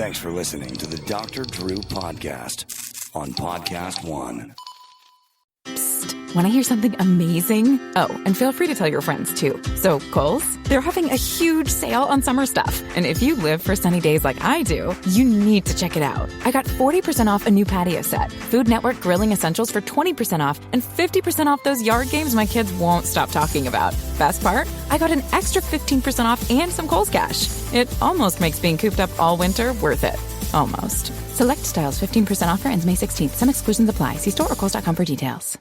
Thanks for listening to the Dr. Drew Podcast on Podcast One. Want to hear something amazing? Oh, and feel free to tell your friends, too. So, Kohl's, they're having a huge sale on summer stuff. And if you live for sunny days like I do, you need to check it out. I got 40% off a new patio set, Food Network grilling essentials for 20% off, and 50% off those yard games my kids won't stop talking about. Best part? I got an extra 15% off and some Kohl's cash. It almost makes being cooped up all winter worth it. Almost. Select styles 15% offer ends May 16th. Some exclusions apply. See store or Kohl's.com for details.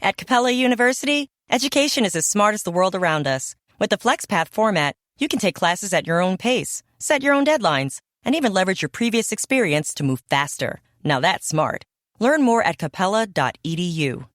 At Capella University, education is as smart as the world around us. With the FlexPath format, you can take classes at your own pace, set your own deadlines, and even leverage your previous experience to move faster. Now that's smart. Learn more at capella.edu.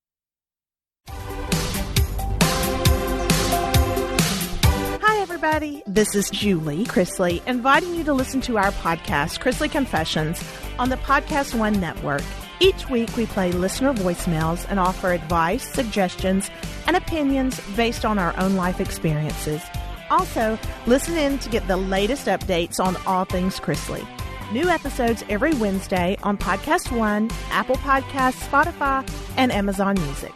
Hi, everybody. This is Julie Chrisley, inviting you to listen to our podcast, Chrisley Confessions, on the Podcast One network. Each week, we play listener voicemails and offer advice, suggestions, and opinions based on our own life experiences. Also, listen in to get the latest updates on all things Chrisley. New episodes every Wednesday on Podcast One, Apple Podcasts, Spotify, and Amazon Music.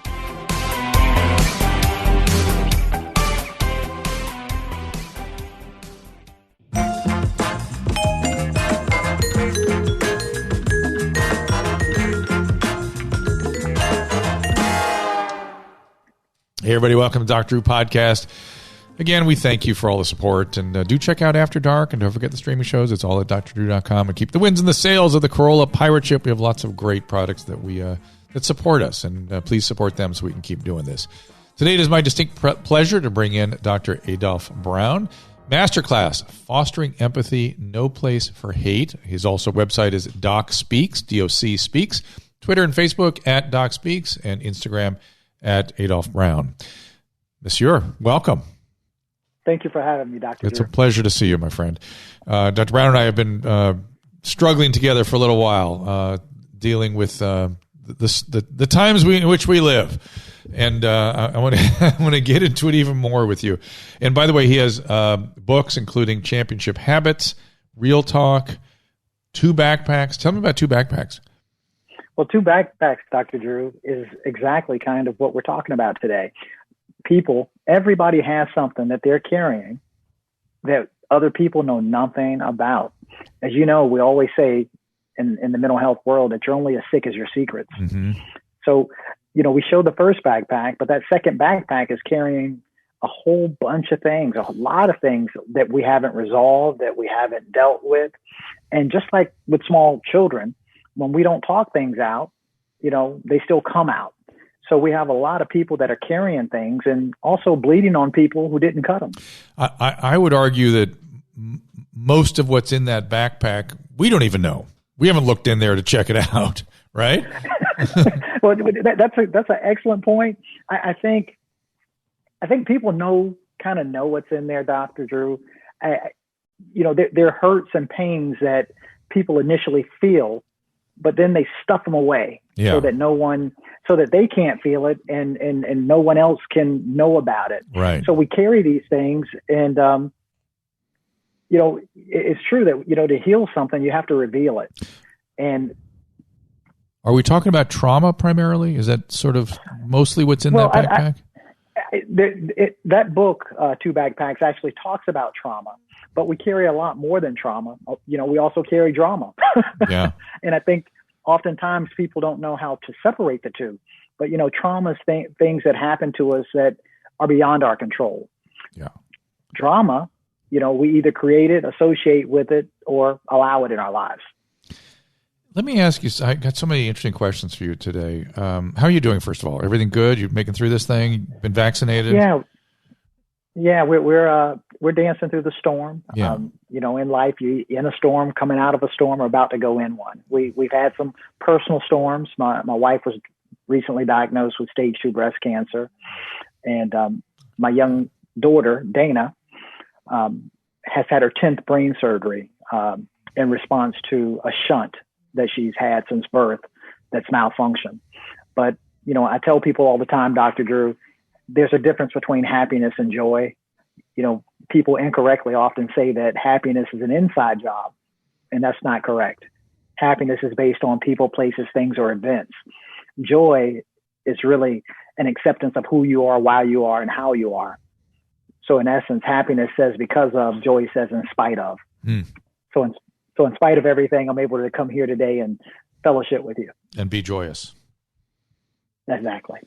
Hey, everybody. Welcome to Dr. Drew Podcast. Again, we thank you for all the support. And do check out After Dark. And don't forget the streaming shows. It's all at drdrew.com. And keep the wins and the sales of the Corolla Pirate Ship. We have lots of great products that that support us. And please support them so we can keep doing this. Today, it is my distinct pleasure to bring in Dr. Adolph Brown. Masterclass, Fostering Empathy, No Place for Hate. His also website is Doc Speaks, D-O-C Speaks. Twitter and Facebook at Doc Speaks. And Instagram at Adolph Brown. Monsieur, welcome. Thank you for having me, Dr. It's Drew. a pleasure to see you, my friend. Dr. Brown and I have been struggling together for a little while, dealing with the times in which we live. And I want to get into it even more with you. And by the way, he has books including Championship Habits, Real Talk, 2 backpacks. Tell me about 2 backpacks. Well, 2 backpacks, Dr. Drew, is exactly kind of what we're talking about today. Everybody has something that they're carrying that other people know nothing about. As you know, we always say in the mental health world that you're only as sick as your secrets. Mm-hmm. So, we show the first backpack, but that second backpack is carrying a whole bunch of things, a lot of things that we haven't resolved, that we haven't dealt with. And just like with small children, when we don't talk things out, they still come out. So we have a lot of people that are carrying things and also bleeding on people who didn't cut them. I would argue that most of what's in that backpack, we don't even know. We haven't looked in there to check it out, right? Well, that's an excellent point. I think people kind of know what's in there, Dr. Drew. There are hurts and pains that people initially feel, but then they stuff them away so that they can't feel it and no one else can know about it. Right. So we carry these things and, it's true that, to heal something, you have to reveal it. And are we talking about trauma primarily? Is that sort of mostly what's in that backpack? That book, 2 Backpacks, actually talks about trauma. But we carry a lot more than trauma. We also carry drama. Yeah. And I think oftentimes people don't know how to separate the two. But, trauma is things that happen to us that are beyond our control. Yeah. Drama, we either create it, associate with it, or allow it in our lives. Let me ask you, I got so many interesting questions for you today. How are you doing, first of all? Everything good? You making through this thing? Been vaccinated? Yeah, we're dancing through the storm. Yeah. In life, you in a storm, coming out of a storm, or about to go in one. We've had some personal storms. My wife was recently diagnosed with stage 2 breast cancer, and my young daughter Dana has had her 10th brain surgery in response to a shunt that she's had since birth that's malfunctioned. But I tell people all the time, Dr. Drew, there's a difference between happiness and joy. People incorrectly often say that happiness is an inside job. and that's not correct. Happiness is based on people, places, things, or events. Joy is really an acceptance of who you are, why you are, and how you are. So in essence, happiness says because of, joy says in spite of. So in spite of everything, I'm able to come here today and fellowship with you. And be joyous. Exactly.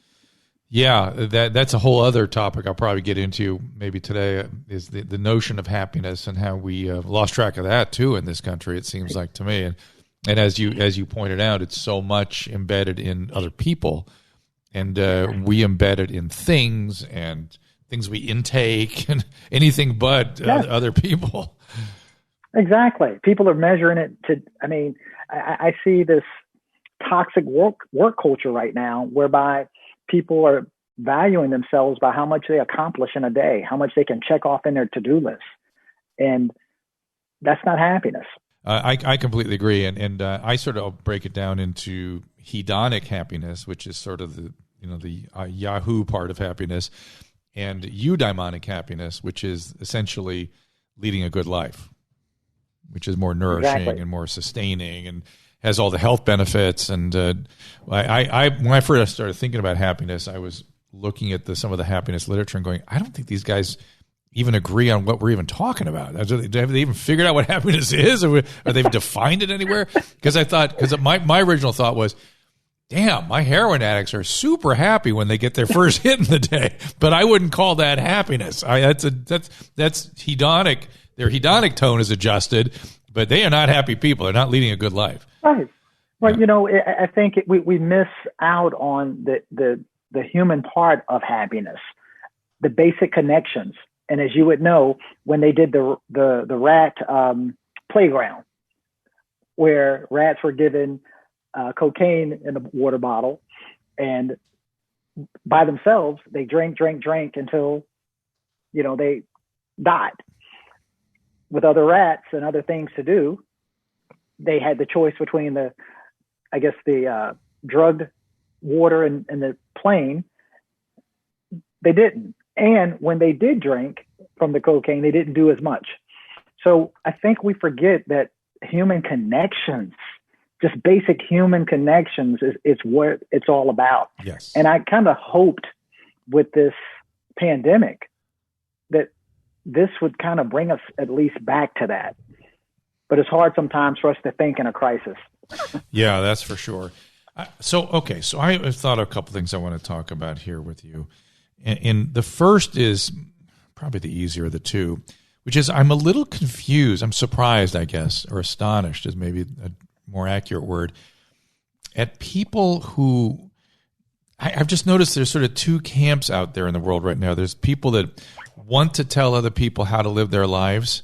Yeah, that's a whole other topic I'll probably get into maybe today, is the notion of happiness and how we lost track of that too in this country, it seems like to me. And as you pointed out, it's so much embedded in other people, and we embed it in things and things we intake and anything but other people. Exactly. People are measuring it to, I see this toxic work culture right now whereby people are valuing themselves by how much they accomplish in a day, how much they can check off in their to-do list. And that's not happiness. I completely agree. And I sort of break it down into hedonic happiness, which is sort of the Yahoo part of happiness, and eudaimonic happiness, which is essentially leading a good life, which is more nourishing and more sustaining and has all the health benefits. And I when I first started thinking about happiness, I was looking at some of the happiness literature and going, I don't think these guys even agree on what we're even talking about. Have they even figured out what happiness is? Or they've defined it anywhere? Because my original thought was, damn, my heroin addicts are super happy when they get their first hit in the day, but I wouldn't call that happiness. That's hedonic. Their hedonic tone is adjusted, but they are not happy people. They're not leading a good life. Right. Well, I think we miss out on the human part of happiness, the basic connections. And as you would know, when they did the rat playground, where rats were given cocaine in a water bottle, and by themselves, they drank until, they died. With other rats and other things to do, they had the choice between the drugged water and the plain. They didn't. And when they did drink from the cocaine, they didn't do as much. So I think we forget that human connections, just basic human connections, is what it's all about. Yes. And I kind of hoped with this pandemic that this would kind of bring us at least back to that. But it's hard sometimes for us to think in a crisis. Yeah, that's for sure. So I thought a couple things I want to talk about here with you. And the first is probably the easier of the two, which is I'm a little confused. I'm surprised, I guess, or astonished is maybe a more accurate word, at people who I've just noticed there's sort of two camps out there in the world right now. There's people that want to tell other people how to live their lives,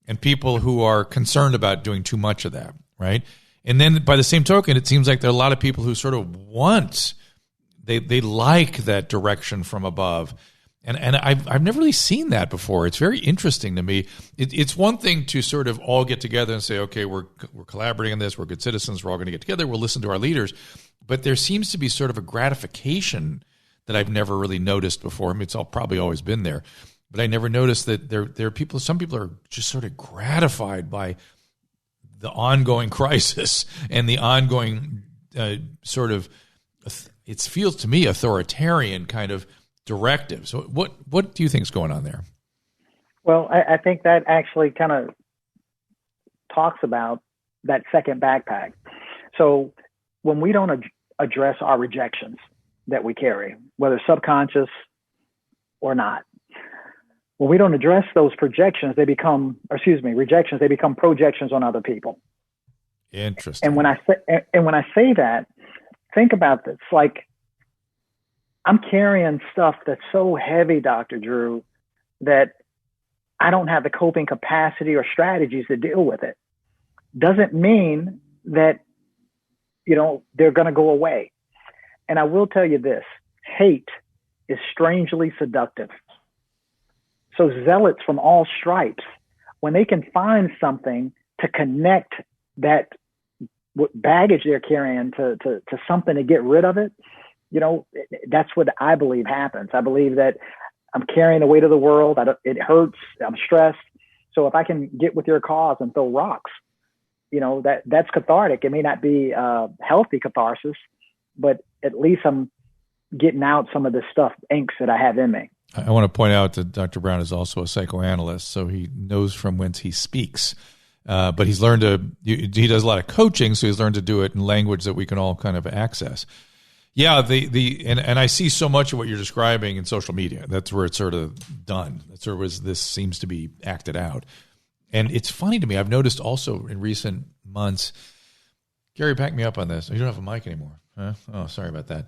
and people who are concerned about doing too much of that, right? And then by the same token, it seems like there are a lot of people who sort of want, they like that direction from above. And I've never really seen that before. It's very interesting to me. It's one thing to sort of all get together and say, okay, we're collaborating on this, we're good citizens, we're all going to get together, we'll listen to our leaders. But there seems to be sort of a gratification that I've never really noticed before. I mean, it's probably always been there. But I never noticed that there are people, some people are just sort of gratified by the ongoing crisis and the ongoing sort of, it feels to me, authoritarian kind of directive. So what do you think is going on there? Well, I think that actually kind of talks about that second backpack. So when we don't address our rejections that we carry, whether subconscious or not, when we don't address those rejections, they become projections on other people. Interesting. And when I say that, think about this. Like, I'm carrying stuff that's so heavy, Dr. Drew, that I don't have the coping capacity or strategies to deal with it. Doesn't mean that, they're going to go away. And I will tell you this, hate is strangely seductive. So zealots from all stripes, when they can find something to connect that baggage they're carrying to something to get rid of it, that's what I believe happens. I believe that I'm carrying the weight of the world. It hurts. I'm stressed. So if I can get with your cause and throw rocks, that's cathartic. It may not be healthy catharsis, but at least I'm getting out some of this stuff, angst that I have in me. I want to point out that Dr. Brown is also a psychoanalyst, so he knows from whence he speaks. But he's learned he does a lot of coaching, so he's learned to do it in language that we can all kind of access. Yeah, and I see so much of what you're describing in social media. That's where it's sort of done. That's where this seems to be acted out. And it's funny to me. I've noticed also in recent months, Gary, back me up on this. You don't have a mic anymore. Huh? Oh, sorry about that.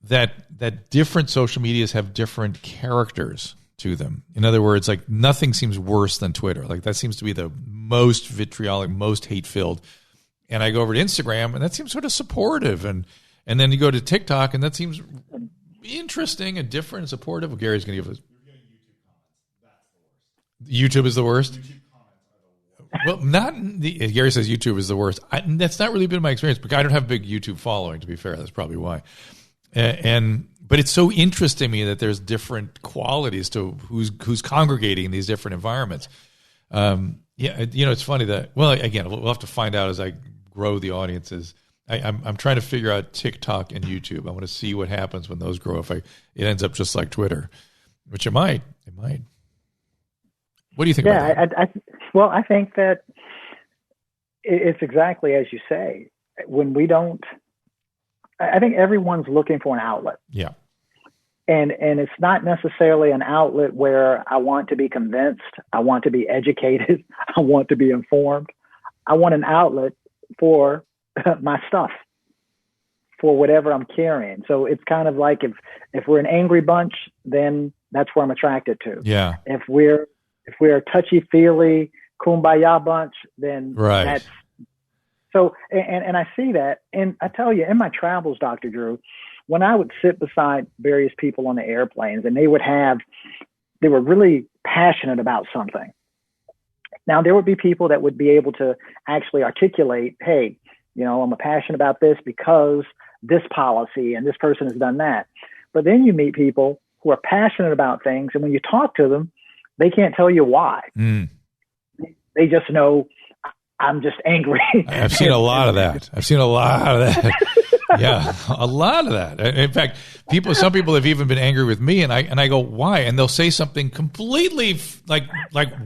That different social medias have different characters to them. In other words, like nothing seems worse than Twitter. Like that seems to be the most vitriolic, most hate-filled. And I go over to Instagram, and that seems sort of supportive. And then you go to TikTok, and that seems interesting and different and supportive. Well, Gary's going to give us. YouTube is the worst. Well, Gary says YouTube is the worst. That's not really been my experience because I don't have a big YouTube following, to be fair. That's probably why. But it's so interesting to me that there's different qualities to who's congregating in these different environments. It's funny that, well, again, we'll have to find out as I grow the audiences. I'm trying to figure out TikTok and YouTube. I want to see what happens when those grow. If it ends up just like Twitter, which it might. What do you think about that? I think that it's exactly as you say. When we don't, I think everyone's looking for an outlet. Yeah. And it's not necessarily an outlet where I want to be convinced, I want to be educated, I want to be informed. I want an outlet for my stuff, for whatever I'm carrying. So it's kind of like if we're an angry bunch, then that's where I'm attracted to. Yeah. If we're a touchy-feely kumbaya bunch, then right. That's so. And I see that, and I tell you, in my travels, Dr. Drew, when I would sit beside various people on the airplanes, and they were really passionate about something. Now there would be people that would be able to actually articulate, hey, I'm passionate about this because this policy and this person has done that. But then you meet people who are passionate about things, and when you talk to them, they can't tell you why. Mm. They just know I'm just angry. I've seen a lot of that. Yeah, a lot of that. In fact, some people have even been angry with me, and I go, why? And they'll say something completely like,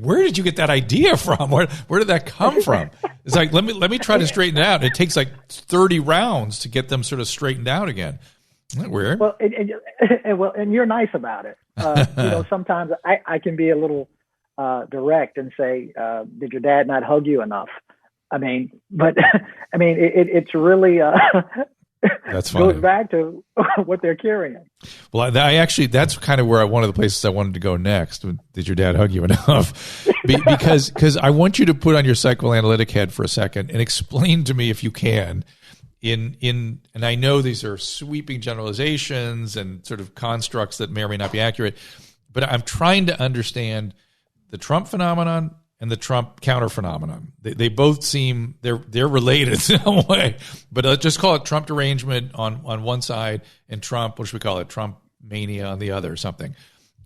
where did you get that idea from? Where did that come from? It's like, let me try to straighten it out. It takes like 30 rounds to get them sort of straightened out again. Isn't that weird? Well, and you're nice about it. Sometimes I can be a little direct and say, did your dad not hug you enough? It's really that's funny. Goes back to what they're carrying. Well, that's kind of where one of the places I wanted to go next. Did your dad hug you enough? Because I want you to put on your psychoanalytic head for a second and explain to me, if you can, and I know these are sweeping generalizations and sort of constructs that may or may not be accurate, but I'm trying to understand the Trump phenomenon and the Trump counter phenomenon. They both seem they're related in some way, but let's just call it Trump derangement on one side and Trump, what should we call it, Trump mania on the other or something.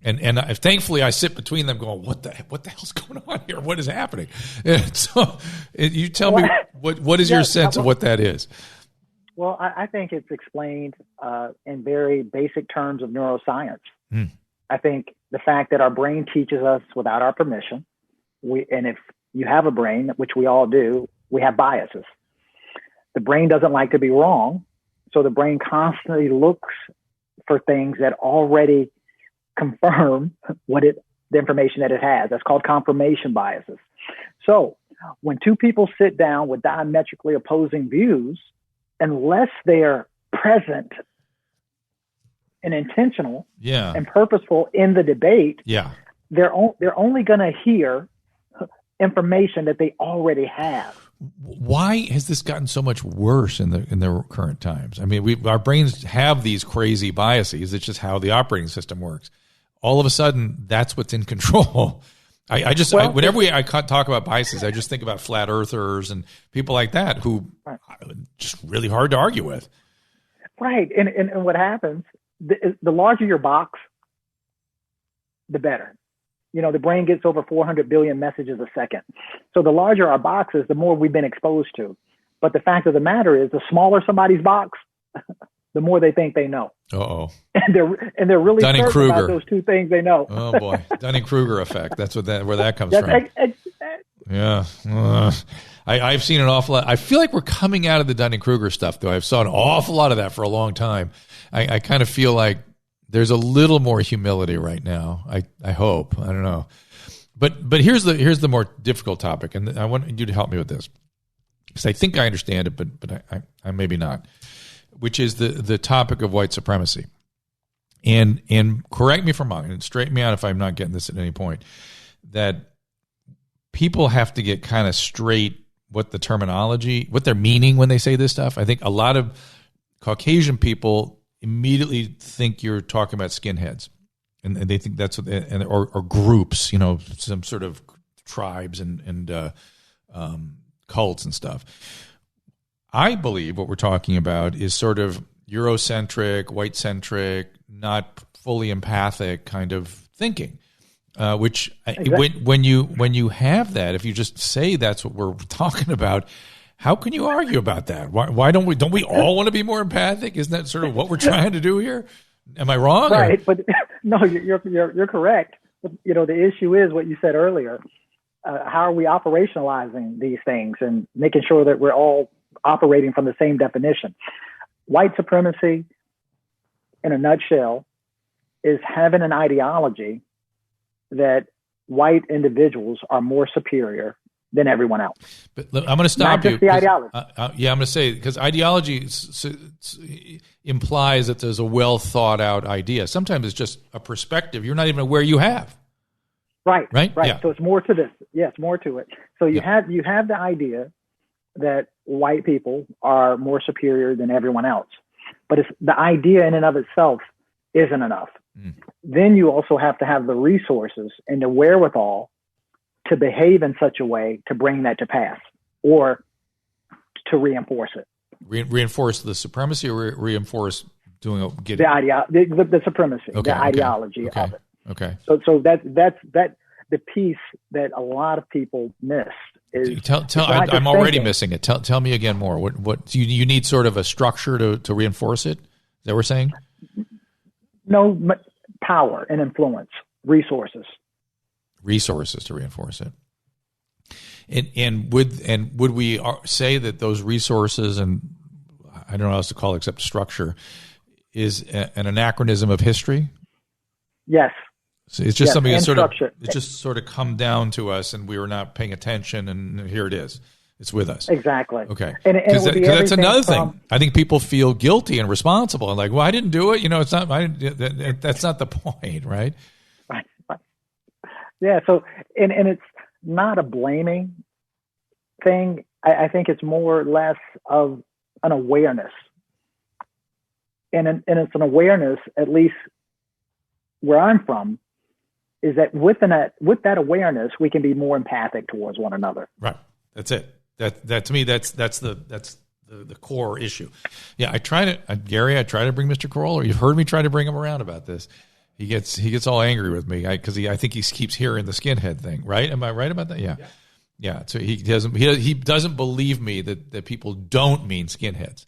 And thankfully I sit between them going, what the hell's going on here? What is happening? And so you tell me what is your sense of what that is? Well, I think it's explained in very basic terms of neuroscience. I think the fact that our brain teaches us without our permission, and if you have a brain, which we all do, we have biases. The brain doesn't like to be wrong, so the brain constantly looks for things that already confirm the information that it has. That's called confirmation biases. So when two people sit down with diametrically opposing views, unless they're present and intentional and purposeful in the debate, they're only going to hear information that they already have. Why has this gotten so much worse in the current times? I mean, our brains have these crazy biases. It's just how the operating system works. All of a sudden, that's what's in control. Whenever I talk about biases, I just think about flat earthers and people like that who are just really hard to argue with. Right. And what happens, the larger your box, the better. The brain gets over 400 billion messages a second. So the larger our box is, the more we've been exposed to. But the fact of the matter is, the smaller somebody's box, the more they think they know. Uh-oh. And they're really certain about those two things they know. Oh boy, Dunning-Kruger effect. That's where that comes from. Yeah. I've seen an awful lot. I feel like we're coming out of the Dunning-Kruger stuff, though. I've saw an awful lot of that for a long time. I kind of feel like there's a little more humility right now. I hope. I don't know. But here's the more difficult topic, and I want you to help me with this, because I think I understand it, but I maybe not. Which is the topic of white supremacy, and correct me if I'm wrong, and straighten me out if I'm not getting this at any point. That people have to get kind of straight what the terminology, what they're meaning when they say this stuff. I think a lot of Caucasian people immediately think you're talking about skinheads, and they think that's what or groups, some sort of tribes and cults and stuff. I believe what we're talking about is sort of Eurocentric, white-centric, not fully empathic kind of thinking. Which exactly. when you have that, if you just say that's what we're talking about, how can you argue about that? Why don't we all want to be more empathic? Isn't that sort of what we're trying to do here? Am I wrong? Right, but no, you're correct. The issue is what you said earlier. How are we operationalizing these things and making sure that we're all operating from the same definition? White supremacy, in a nutshell, is having an ideology that white individuals are more superior than everyone else. But I'm going to stop you. Not just the ideology. I'm going to say, because ideology implies that there's a well thought out idea. Sometimes it's just a perspective you're not even aware you have. Right. Yeah. So it's more to this. Yes, more to it. So you have the idea that white people are more superior than everyone else, but it's the idea in and of itself isn't enough. Then you also have to have the resources and the wherewithal to behave in such a way to bring that to pass or to reinforce it. Reinforce the supremacy, or reinforce getting the supremacy, the ideology of it. Okay. So that's the piece that a lot of people miss. I'm already missing it. Tell me again more. What you need sort of a structure to reinforce it? Is that what we're saying? No, power and influence, resources to reinforce it. And would we say that those resources, and I don't know how else to call it except structure, is an anachronism of history? Yes. So it's just something that sort of come down to us, and we were not paying attention, and here it is. It's with us. Exactly. Okay. Because that's another thing. I think people feel guilty and responsible, and like, well, I didn't do it. It's not. That's not the point, right? Right. Yeah. So, and it's not a blaming thing. I think it's more or less of an awareness, and it's an awareness, at least where I'm from, is that with that awareness, we can be more empathic towards one another. Right. That's it. That to me, that's the core issue. Yeah, I try to bring Mr. Carolla. You've heard me try to bring him around about this. He gets all angry with me because I think he keeps hearing the skinhead thing. Right? Am I right about that? Yeah. So he doesn't believe me that people don't mean skinheads.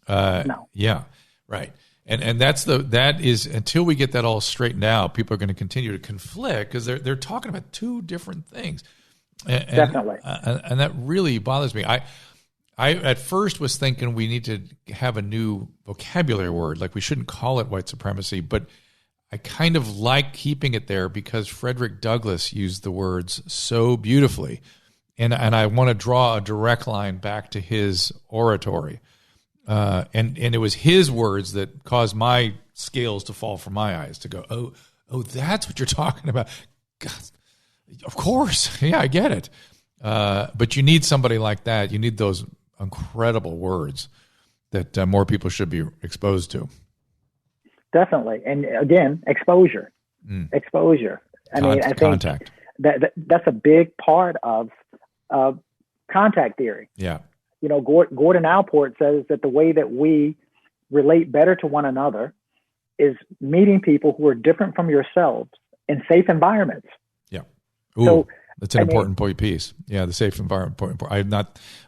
No. Yeah. Right. And that is until we get that all straightened out, people are going to continue to conflict because they're talking about two different things. Definitely. And that really bothers me. I at first was thinking we need to have a new vocabulary word, like we shouldn't call it white supremacy, but I kind of like keeping it there because Frederick Douglass used the words so beautifully. And I want to draw a direct line back to his oratory. And it was his words that caused my scales to fall from my eyes to go, oh, that's what you're talking about. God, of course. Yeah, I get it. But you need somebody like that. You need those incredible words that more people should be exposed to. Definitely. And again, exposure. Exposure. I think contact. That's a big part of contact theory. Yeah. Gordon Allport says that the way that we relate better to one another is meeting people who are different from yourselves in safe environments. Ooh, So that's an important piece. Yeah, the safe environment. I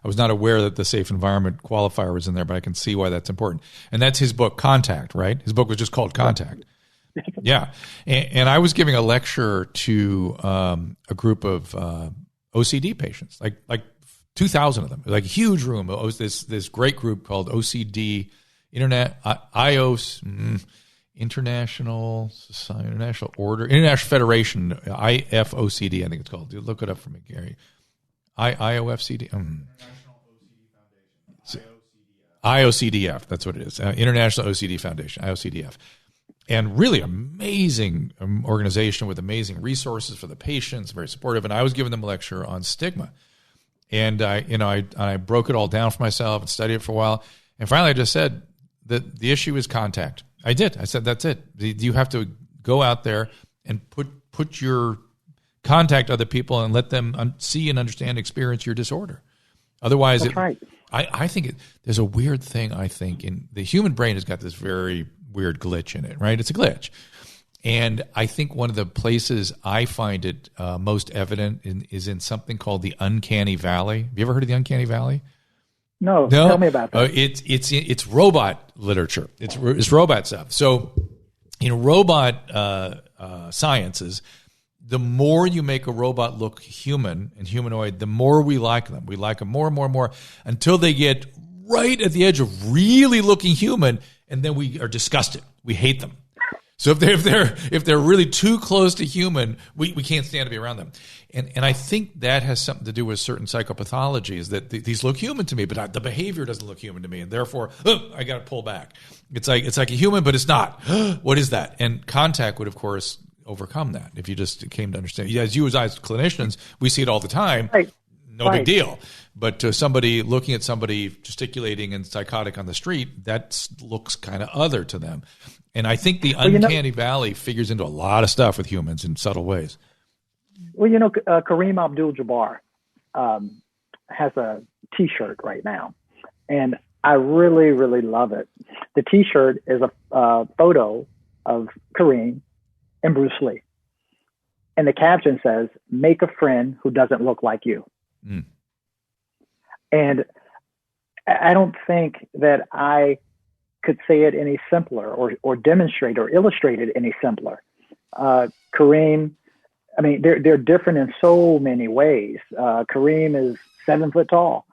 was not aware that the safe environment qualifier was in there, but I can see why that's important. And that's his book, Contact, right? His book was just called Contact. Yeah. And I was giving a lecture to a group of OCD patients, like 2,000 of them, like a huge room. It was this great group called OCD International Society, International Order, International Federation, IFOCD, I think it's called. Look it up for me, Gary. IOFCD. International OCD Foundation. IOCDF, that's what it is. International OCD Foundation, IOCDF. And really amazing organization with amazing resources for the patients, very supportive. And I was giving them a lecture on stigma. And I broke it all down for myself and studied it for a while. And finally I just said that the issue is contact. I did. I said, that's it. You have to go out there and put your contact other people and let them see and understand, experience your disorder. Otherwise, that's right. I think there's a weird thing, I think, in the human brain has got this very weird glitch in it, right? It's a glitch. And I think one of the places I find it most evident is in something called the uncanny valley. Have you ever heard of the uncanny valley? No, tell me about that. It's robot literature. It's robot stuff. So, robot sciences, the more you make a robot look human and humanoid, the more we like them. We like them more and more and more until they get right at the edge of really looking human, and then we are disgusted. We hate them. So if they're really too close to human, we can't stand to be around them. And I think that has something to do with certain psychopathologies, that these look human to me, but the behavior doesn't look human to me, and therefore I got to pull back. It's like a human, but it's not. What is that? And contact would, of course, overcome that if you just came to understand. As you as clinicians, we see it all the time. Right. No big deal. But to somebody looking at somebody gesticulating and psychotic on the street, that looks kind of other to them. And I think the uncanny valley figures into a lot of stuff with humans in subtle ways. Well, Kareem Abdul-Jabbar has a T-shirt right now, and I really, really love it. The T-shirt is a photo of Kareem and Bruce Lee. And the caption says, "Make a friend who doesn't look like you." Mm. And I don't think that I could say it any simpler or demonstrate or illustrate it any simpler. Kareem, I mean, they're different in so many ways. Kareem is 7 foot tall.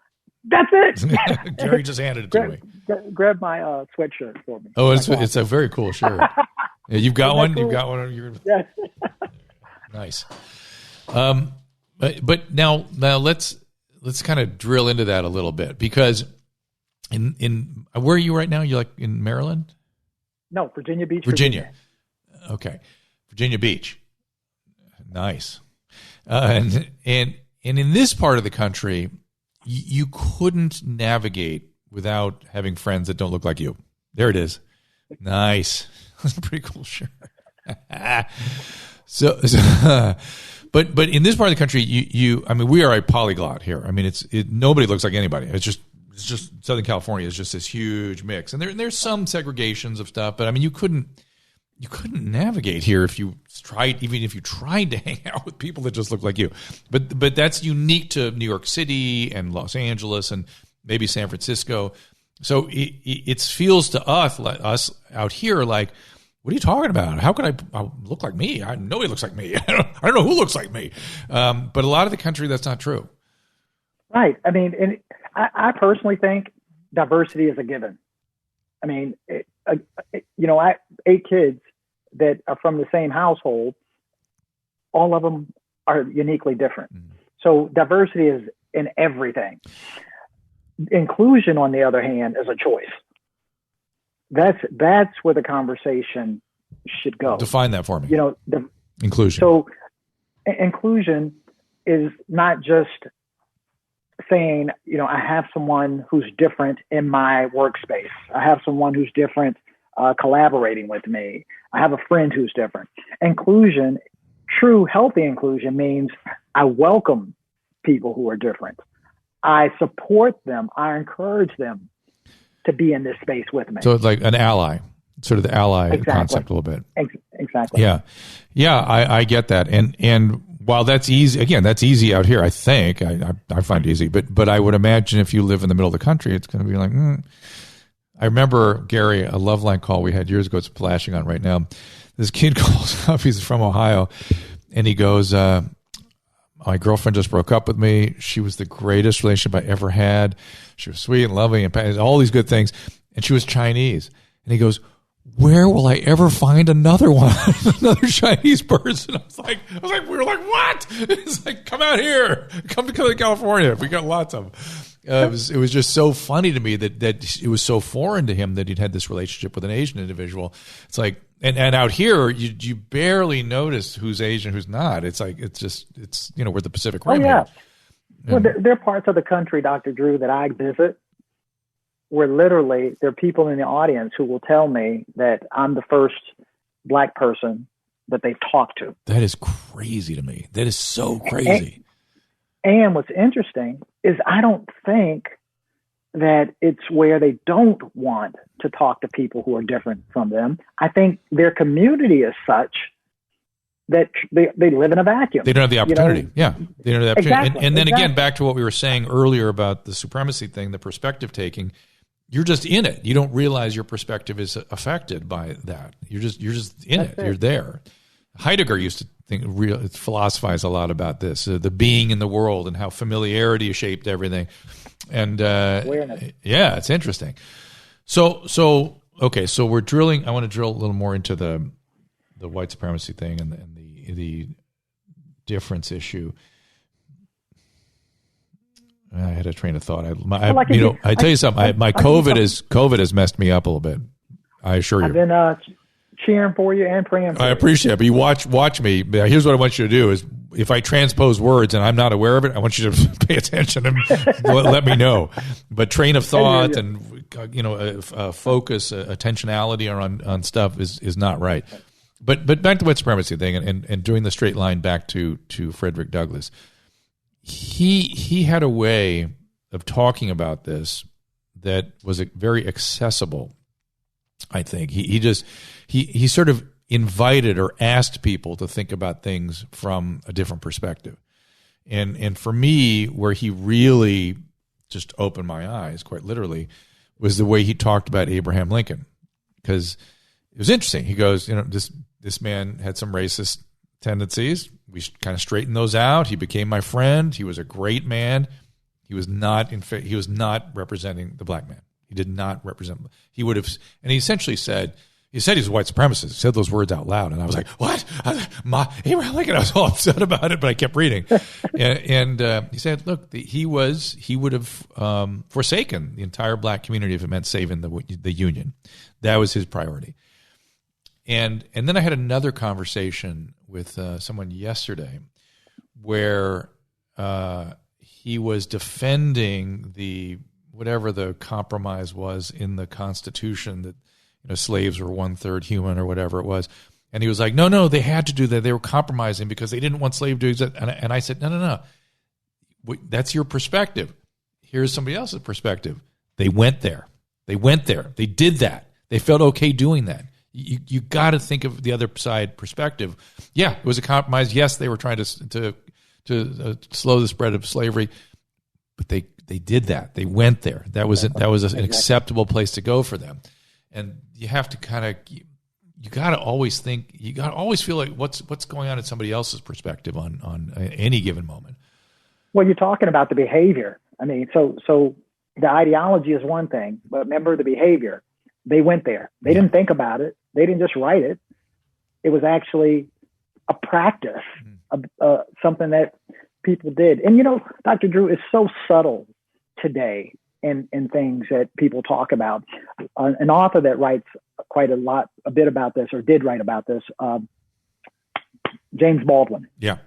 That's it. Gary just handed it to me. Grab my sweatshirt for me. Oh, it's a very cool shirt. Yeah, you've got one. Cool? You've got one. Yes. Nice. But now let's kind of drill into that a little bit, because in where are you right now? You like in Maryland? No, Virginia Beach. Virginia. Okay, Virginia Beach. Nice. And in this part of the country, you couldn't navigate without having friends that don't look like you. There it is. Nice. That's a pretty cool shirt. So but in this part of the country, I mean, we are a polyglot here. I mean, nobody looks like anybody. It's just Southern California is just this huge mix, and there's some segregations of stuff, but I mean, you couldn't navigate here if you tried to hang out with people that just look like you. But that's unique to New York City and Los Angeles and maybe San Francisco. So it feels to us out here like, what are you talking about? How could I look like me? Nobody looks like me. I don't know who looks like me. But a lot of the country, that's not true. Right. I mean, and I personally think diversity is a given. I mean, I 8 kids that are from the same household, all of them are uniquely different. Mm-hmm. So diversity is in everything. Inclusion, on the other hand, is a choice. That's where the conversation should go. Define that for me. Inclusion. So inclusion is not just saying, I have someone who's different in my workspace. I have someone who's different collaborating with me. I have a friend who's different. Inclusion, true healthy inclusion, means I welcome people who are different. I support them. I encourage them to be in this space with me. So it's like an ally, sort of the ally concept a little bit. Exactly. Yeah. I get that. And While that's easy, again, that's easy out here, I think. I find it easy. But I would imagine if you live in the middle of the country, it's going to be like, I remember, Gary, a Loveline call we had years ago, it's flashing on right now. This kid calls up, he's from Ohio, and he goes, my girlfriend just broke up with me. She was the greatest relationship I ever had. She was sweet and loving and all these good things. And she was Chinese. And he goes, where will I ever find another one, another Chinese person? I was like, we were like, what? It's like, come out here, come to California. We got lots of them. It was just so funny to me that it was so foreign to him that he'd had this relationship with an Asian individual. It's like, and out here, you barely notice who's Asian, who's not. It's like, it's we're the Pacific Rim. Oh, yeah. Here. Well, there are parts of the country, Dr. Drew, that I visit where literally there are people in the audience who will tell me that I'm the first Black person that they've talked to. That is crazy to me. That is so crazy. And what's interesting is I don't think that it's where they don't want to talk to people who are different from them. I think their community is such that they live in a vacuum. They don't have the opportunity. Yeah. They don't have the opportunity. Exactly, and then again, back to what we were saying earlier about the supremacy thing, the perspective taking, you're just in it. You don't realize your perspective is affected by that. You're just in it. You're there. Heidegger used to philosophize a lot about this, the being in the world and how familiarity shaped everything. And yeah, it's interesting. So okay, so we're drilling. I want to drill a little more into the white supremacy thing and the difference issue. I had a train of thought. I tell you something. My COVID has messed me up a little bit. I assure you. I've been cheering for you and praying for you. I appreciate it. But you watch me. Here's what I want you to do: is if I transpose words and I'm not aware of it, I want you to pay attention and let me know. But train of thought and focus, attentionality on stuff is not right. But back to white supremacy thing and doing the straight line back to Frederick Douglass. He had a way of talking about this that was very accessible. I think he sort of invited or asked people to think about things from a different perspective, and for me, where he really just opened my eyes, quite literally, was the way he talked about Abraham Lincoln, because it was interesting. He goes, this man had some racist tendencies. We kind of straightened those out. He became my friend. He was a great man. He was not representing the black man. He did not represent. He would have, and he essentially said he was a white supremacist. He said those words out loud, and I was like, "What?" Abraham Lincoln. I was all upset about it, but I kept reading, and he said, "Look, he would have forsaken the entire black community if it meant saving the Union. That was his priority." And then I had another conversation with someone yesterday where he was defending whatever the compromise was in the Constitution that slaves were 1/3 human or whatever it was, and he was like, no, they had to do that. They were compromising because they didn't want slave to exist. And I said, no, that's your perspective. Here's somebody else's perspective. They went there. They did that. They felt okay doing that. You got to think of the other side perspective. Yeah, it was a compromise. Yes, they were trying to slow the spread of slavery, but they did that. They went there. That was an acceptable place to go for them. And you have to you got to always think. You got to always feel like what's going on in somebody else's perspective on any given moment. Well, you're talking about the behavior. I mean, so the ideology is one thing, but remember the behavior. They went there. They didn't think about it. They didn't just write it. It was actually a practice, something that people did. And, Dr. Drew, is so subtle today in things that people talk about. An author that writes a bit about this, or did write about this, James Baldwin. Yeah.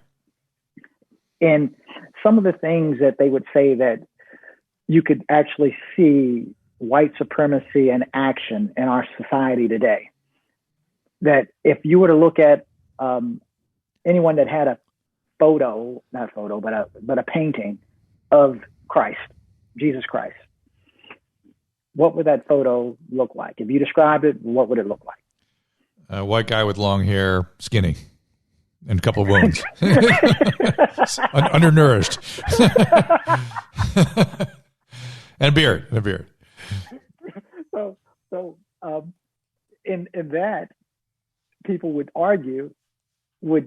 And some of the things that they would say that you could actually see white supremacy in action in our society today. That if you were to look at anyone that had a but a painting of Christ, Jesus Christ, what would that photo look like? If you described it, what would it look like? A white guy with long hair, skinny. And a couple of wounds. Undernourished. And a beard. So in that, people would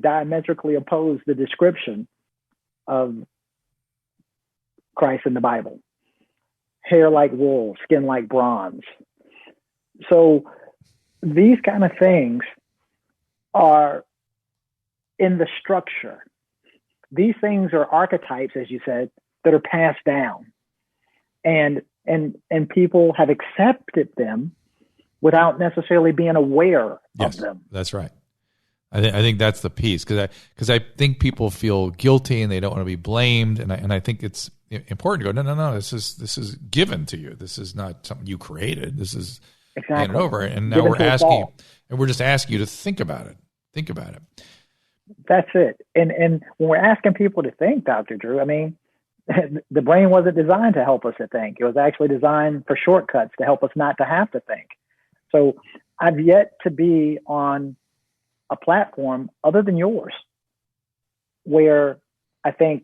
diametrically oppose the description of Christ in the Bible. Hair like wool, skin like bronze. So these kind of things are in the structure. These things are archetypes, as you said, that are passed down. And people have accepted them without necessarily being aware of them. That's right. I think that's the piece, because I think people feel guilty and they don't want to be blamed, and I think it's important to go, no, this is given to you. This is not something you created. This is handed over, and now we're just asking you to think about it. Think about it. That's it. And when we're asking people to think, Dr. Drew, I mean, the brain wasn't designed to help us to think. It was actually designed for shortcuts to help us not to have to think. So I've yet to be on a platform other than yours where I think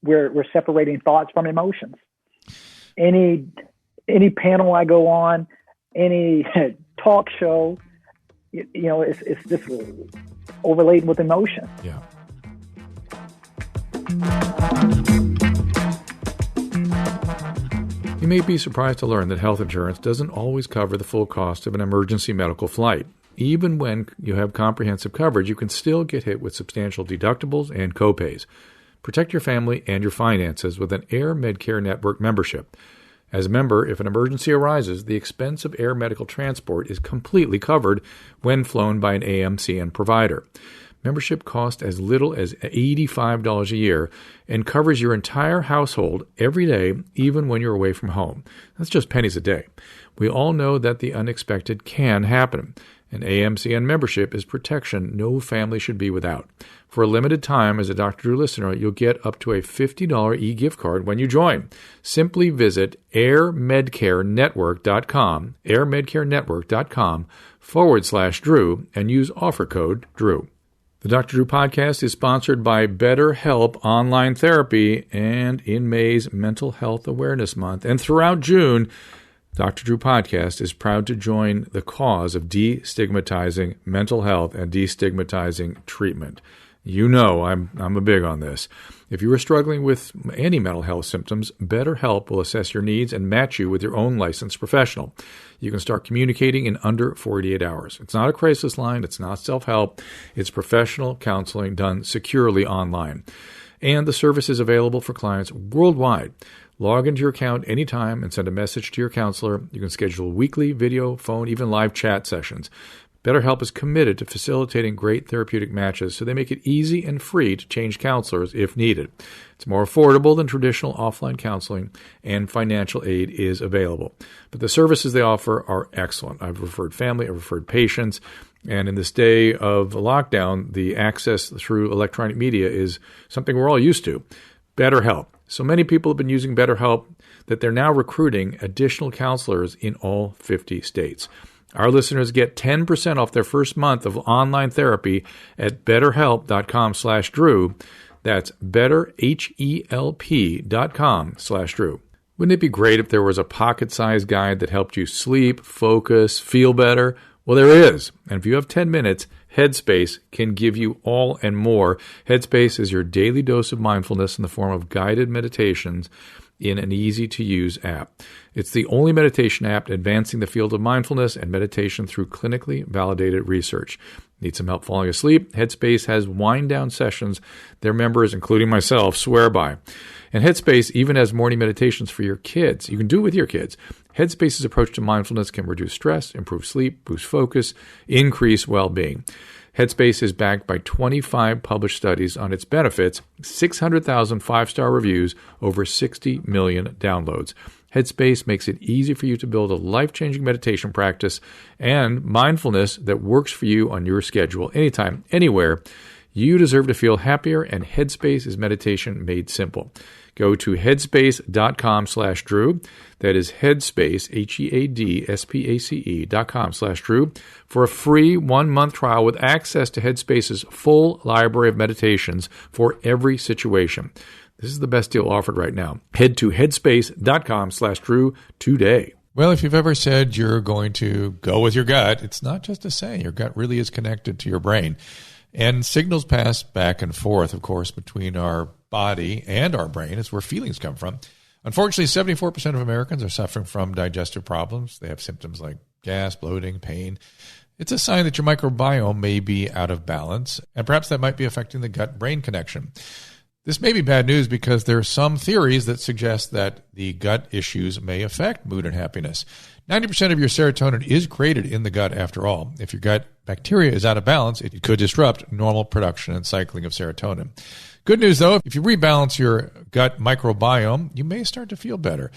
we're separating thoughts from emotions. Any panel I go on, any talk show, it's just overladen with emotion. Yeah. You may be surprised to learn that health insurance doesn't always cover the full cost of an emergency medical flight. Even when you have comprehensive coverage, you can still get hit with substantial deductibles and copays. Protect your family and your finances with an Air Medcare Network membership. As a member, if an emergency arises, the expense of air medical transport is completely covered when flown by an AMCN provider. Membership costs as little as $85 a year and covers your entire household every day, even when you're away from home. That's just pennies a day. We all know that the unexpected can happen. An AMCN membership is protection no family should be without. For a limited time, as a Dr. Drew listener, you'll get up to a $50 e-gift card when you join. Simply visit airmedcarenetwork.com, airmedcarenetwork.com/Drew, and use offer code DREW. The Dr. Drew podcast is sponsored by BetterHelp Online Therapy, and in May's Mental Health Awareness Month and throughout June, Dr. Drew Podcast is proud to join the cause of destigmatizing mental health and destigmatizing treatment. You know I'm a big on this. If you are struggling with any mental health symptoms, BetterHelp will assess your needs and match you with your own licensed professional. You can start communicating in under 48 hours. It's not a crisis line. It's not self-help. It's professional counseling done securely online. And the service is available for clients worldwide. Log into your account anytime and send a message to your counselor. You can schedule weekly video, phone, even live chat sessions. BetterHelp is committed to facilitating great therapeutic matches, so they make it easy and free to change counselors if needed. It's more affordable than traditional offline counseling, and financial aid is available. But the services they offer are excellent. I've referred family, I've referred patients, and in this day of lockdown, the access through electronic media is something we're all used to. BetterHelp. So many people have been using BetterHelp that they're now recruiting additional counselors in all 50 states. Our listeners get 10% off their first month of online therapy at betterhelp.com/Drew. That's betterhelp.com/Drew. Wouldn't it be great if there was a pocket-sized guide that helped you sleep, focus, feel better? Well, there is. And if you have 10 minutes, Headspace can give you all and more. Headspace is your daily dose of mindfulness in the form of guided meditations in an easy-to-use app. It's the only meditation app advancing the field of mindfulness and meditation through clinically validated research. Need some help falling asleep? Headspace has wind-down sessions their members, including myself, swear by. And Headspace even has morning meditations for your kids. You can do it with your kids. Headspace's approach to mindfulness can reduce stress, improve sleep, boost focus, increase well-being. Headspace is backed by 25 published studies on its benefits, 600,000 five-star reviews, over 60 million downloads. Headspace makes it easy for you to build a life-changing meditation practice and mindfulness that works for you on your schedule, anytime, anywhere. You deserve to feel happier, and Headspace is meditation made simple. Go to headspace.com/Drew. That is Headspace, HEADSPACE.com/Drew for a free 1-month trial with access to Headspace's full library of meditations for every situation. This is the best deal offered right now. Head to headspace.com/Drew today. Well, if you've ever said you're going to go with your gut, it's not just a saying. Your gut really is connected to your brain. And signals pass back and forth, of course, between our body and our brain. It's where feelings come from. Unfortunately, 74% of Americans are suffering from digestive problems. They have symptoms like gas, bloating, pain. It's a sign that your microbiome may be out of balance, and perhaps that might be affecting the gut-brain connection. This may be bad news because there are some theories that suggest that the gut issues may affect mood and happiness. 90% of your serotonin is created in the gut after all. If your gut bacteria is out of balance, it could disrupt normal production and cycling of serotonin. Good news, though, if you rebalance your gut microbiome, you may start to feel better.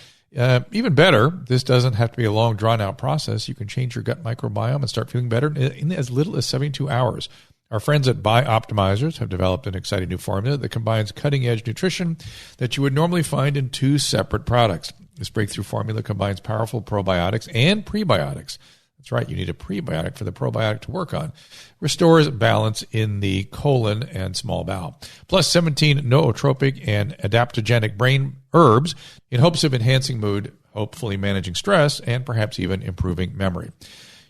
Even better, this doesn't have to be a long, drawn-out process. You can change your gut microbiome and start feeling better in as little as 72 hours. Our friends at Bioptimizers have developed an exciting new formula that combines cutting-edge nutrition that you would normally find in 2 separate products. This breakthrough formula combines powerful probiotics and prebiotics. That's right, you need a prebiotic for the probiotic to work on. Restores balance in the colon and small bowel. Plus 17 nootropic and adaptogenic brain herbs in hopes of enhancing mood, hopefully managing stress, and perhaps even improving memory.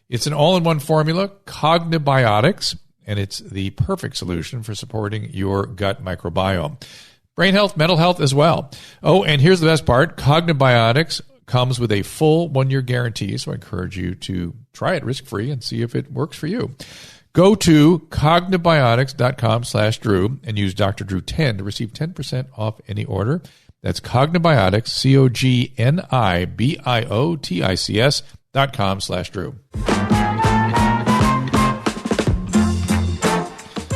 It's an all-in-one formula, Cognibiotics, and it's the perfect solution for supporting your gut microbiome. Brain health, mental health as well. Oh, and here's the best part. Cognibiotics comes with a full 1-year guarantee, so I encourage you to try it risk-free and see if it works for you. Go to cognibiotics.com/Drew and use Dr. Drew 10 to receive 10% off any order. That's Cognibiotics, COGNIBIOTICS.com/Drew.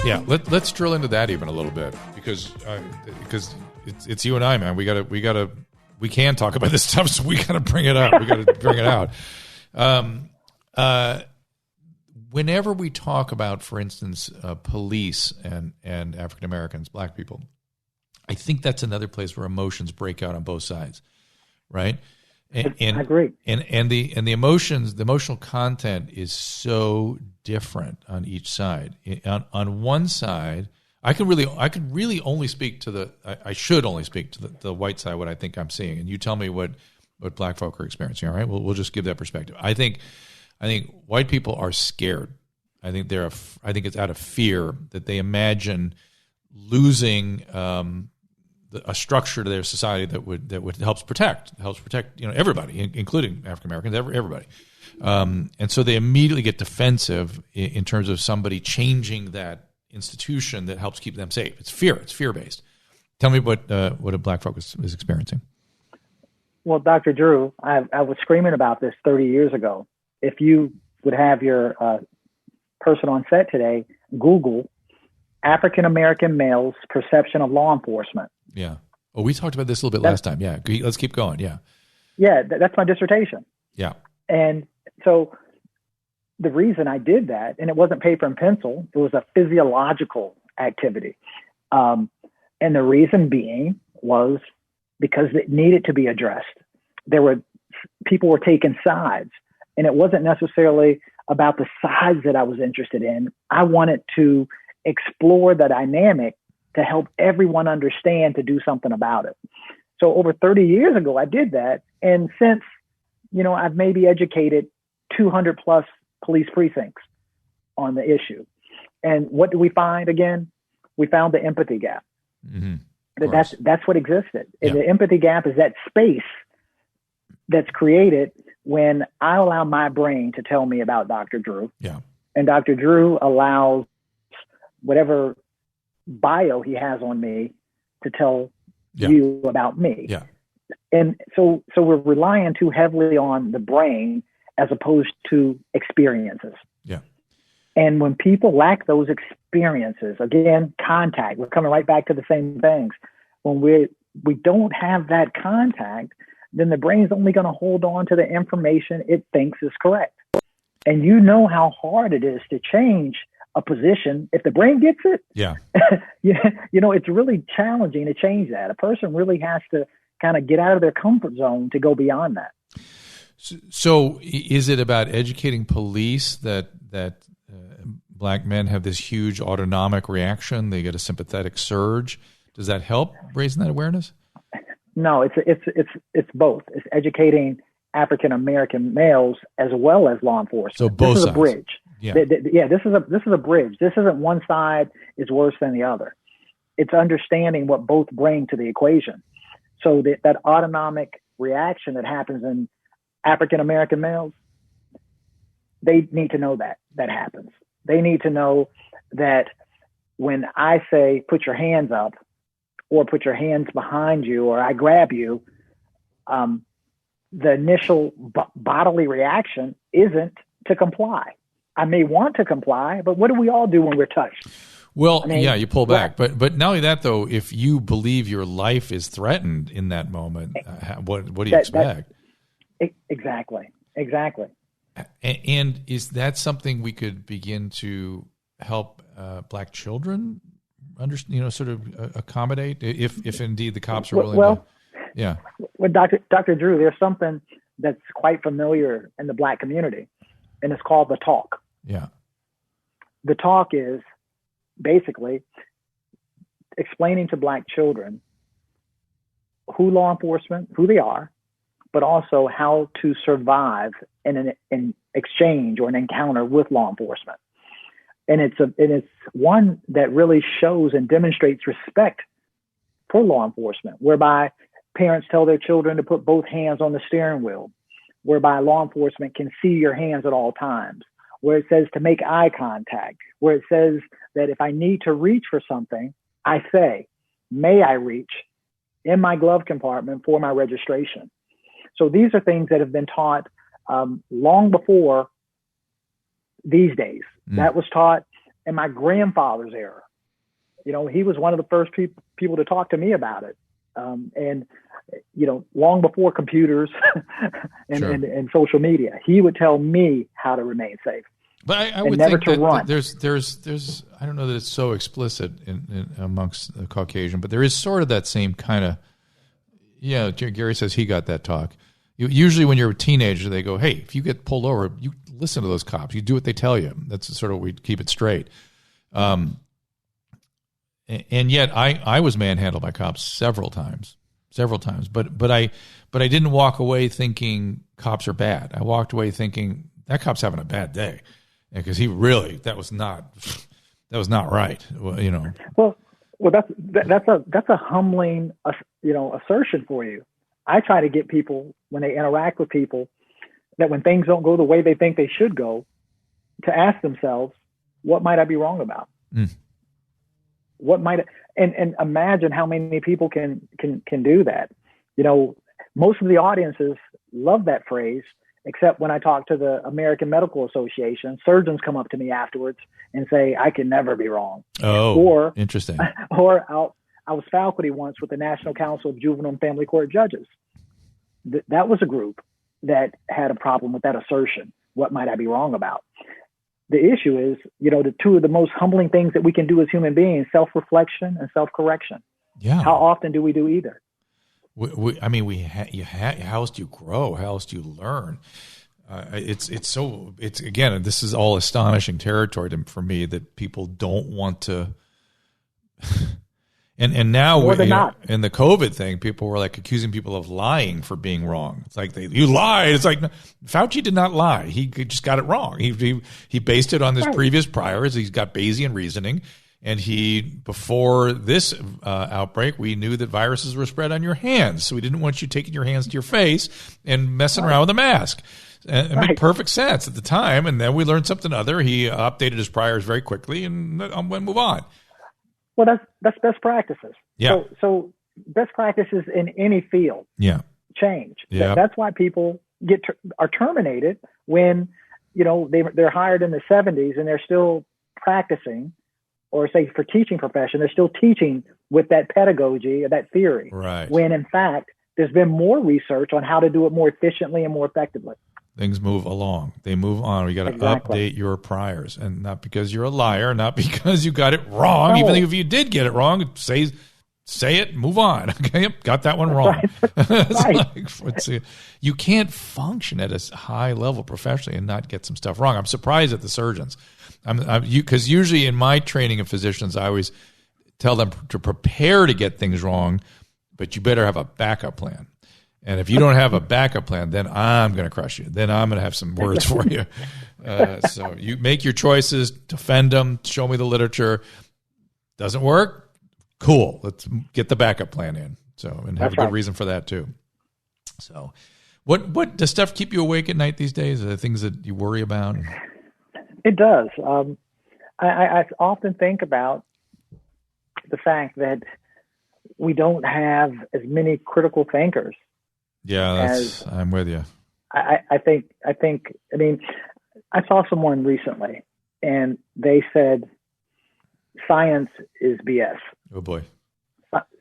Yeah, let's drill into that even a little bit because it's you and I, man. We can talk about this stuff, so we gotta bring it up. We gotta bring it out. Whenever we talk about, for instance, police and African Americans, black people, I think that's another place where emotions break out on both sides, right? And I agree. And the emotions, the emotional content is so different on each side. On one side, I could really only speak to I should only speak to the white side, what I think I'm seeing, and you tell me what black folk are experiencing. All right, we'll just give that perspective. I think white people are scared. I think it's out of fear that they imagine losing a structure to their society that would helps protect everybody, including African Americans, everybody, and so they immediately get defensive in terms of somebody changing that institution that helps keep them safe. It's fear based. Tell me what a black folk is experiencing. Well, Dr. Drew, I was screaming about this 30 years ago. If you would have your person on set today, Google African American males' perception of law enforcement. Yeah. Oh, we talked about this a little bit last time. Yeah. Let's keep going. Yeah. Yeah, that's my dissertation. Yeah. And so the reason I did that, and it wasn't paper and pencil, it was a physiological activity. And the reason being was because it needed to be addressed. People were taking sides, and it wasn't necessarily about the sides that I was interested in. I wanted to explore the dynamic to help everyone understand to do something about it. So over 30 years ago, I did that. And since, I've maybe educated 200 plus police precincts on the issue. And what do we find again? We found the empathy gap. Mm-hmm. That's what existed. Yeah. The empathy gap is that space that's created when I allow my brain to tell me about Dr. Drew. Yeah. And Dr. Drew allows whatever bio he has on me to tell you about me. Yeah. And so we're relying too heavily on the brain as opposed to experiences. Yeah. And when people lack those experiences, again, contact, we're coming right back to the same things. When we don't have that contact, then the brain's only going to hold on to the information it thinks is correct. And you know how hard it is to change a position. If the brain gets it, Yeah. It's really challenging to change that. A person really has to kind of get out of their comfort zone to go beyond that. So is it about educating police that black men have this huge autonomic reaction? They get a sympathetic surge. Does that help raising that awareness? No, it's both. It's educating African American males as well as law enforcement. So both this is sides. a bridge. Yeah. This is a bridge. This isn't one side is worse than the other. It's understanding what both bring to the equation. So that autonomic reaction that happens in African American males, they need to know that happens. They need to know that when I say put your hands up or put your hands behind you or I grab you, the initial bodily reaction isn't to comply. I may want to comply, but what do we all do when we're touched? Well, you pull back. But not only that, though, if you believe your life is threatened in that moment, what do you expect? Exactly. And is that something we could begin to help black children sort of accommodate if indeed the cops are willing to? Yeah. Well, Dr. Drew, there's something that's quite familiar in the black community, and it's called the talk. Yeah. The talk is basically explaining to black children who law enforcement, who they are, but also how to survive in an exchange or an encounter with law enforcement. And it's one that really shows and demonstrates respect for law enforcement, whereby parents tell their children to put both hands on the steering wheel, whereby law enforcement can see your hands at all times, where it says to make eye contact, where it says that if I need to reach for something, I say, may I reach in my glove compartment for my registration. So these are things that have been taught long before these days. That was taught in my grandfather's era. He was one of the first people to talk to me about it. And long before computers and social media, he would tell me how to remain safe. But I would think that there's I don't know that it's so explicit in amongst the Caucasian, but there is sort of that same kind of, Gary says he got that talk. Usually when you're a teenager, they go, hey, if you get pulled over, you listen to those cops. You do what they tell you. That's sort of, we keep it straight. And yet I was manhandled by cops several times, but I didn't walk away thinking cops are bad. I walked away thinking that cop's having a bad day, because that was not right. Well, that's a humbling, assertion for you. I try to get people, when they interact with people, that when things don't go the way they think they should go, to ask themselves, what might I be wrong about? What might, and imagine how many people can do that. Most of the audiences love that phrase, except when I talk to the American Medical Association, surgeons come up to me afterwards and say, I can never be wrong. Oh, or interesting. Or I was faculty once with the National Council of Juvenile and Family Court Judges. That was a group that had a problem with that assertion. What might I be wrong about? The issue is, the two of the most humbling things that we can do as human beings, self-reflection and self-correction. Yeah. How often do we do either? How else do you grow? How else do you learn? It's again, this is all astonishing territory for me, that people don't want to. And now in the COVID thing, people were like accusing people of lying for being wrong. It's like, you lied. It's like, Fauci did not lie. He just got it wrong. He based it on his previous priors. He's got Bayesian reasoning. And before this outbreak, we knew that viruses were spread on your hands. So we didn't want you taking your hands to your face and messing around with a mask. And it made perfect sense at the time. And then we learned something other. He updated his priors very quickly, and I'm going to move on. Well, that's best practices. Yeah. So best practices in any field. Yeah. Change. Yeah. That's why people are terminated when they're hired in the 70s and they're still practicing, or say for teaching profession, they're still teaching with that pedagogy or that theory. Right. When in fact there's been more research on how to do it more efficiently and more effectively. things move along. They move on. We got to update your priors, and not because you're a liar, not because you got it wrong. No. Even if you did get it wrong, say it, move on. Okay, yep, got that one wrong. Right. You can't function at a high level professionally and not get some stuff wrong. I'm surprised at the surgeons. Because usually in my training of physicians, I always tell them to prepare to get things wrong, but you better have a backup plan. And if you don't have a backup plan, then I'm going to crush you. Then I'm going to have some words for you. So you make your choices, defend them, show me the literature. Doesn't work? Cool. Let's get the backup plan in. So, and have a good reason for that too. So what does stuff keep you awake at night these days? Are there things that you worry about? It does. I often think about the fact that we don't have as many critical thinkers. Yeah, I'm with you. I think, I mean, I saw someone recently and they said, science is BS. Oh boy.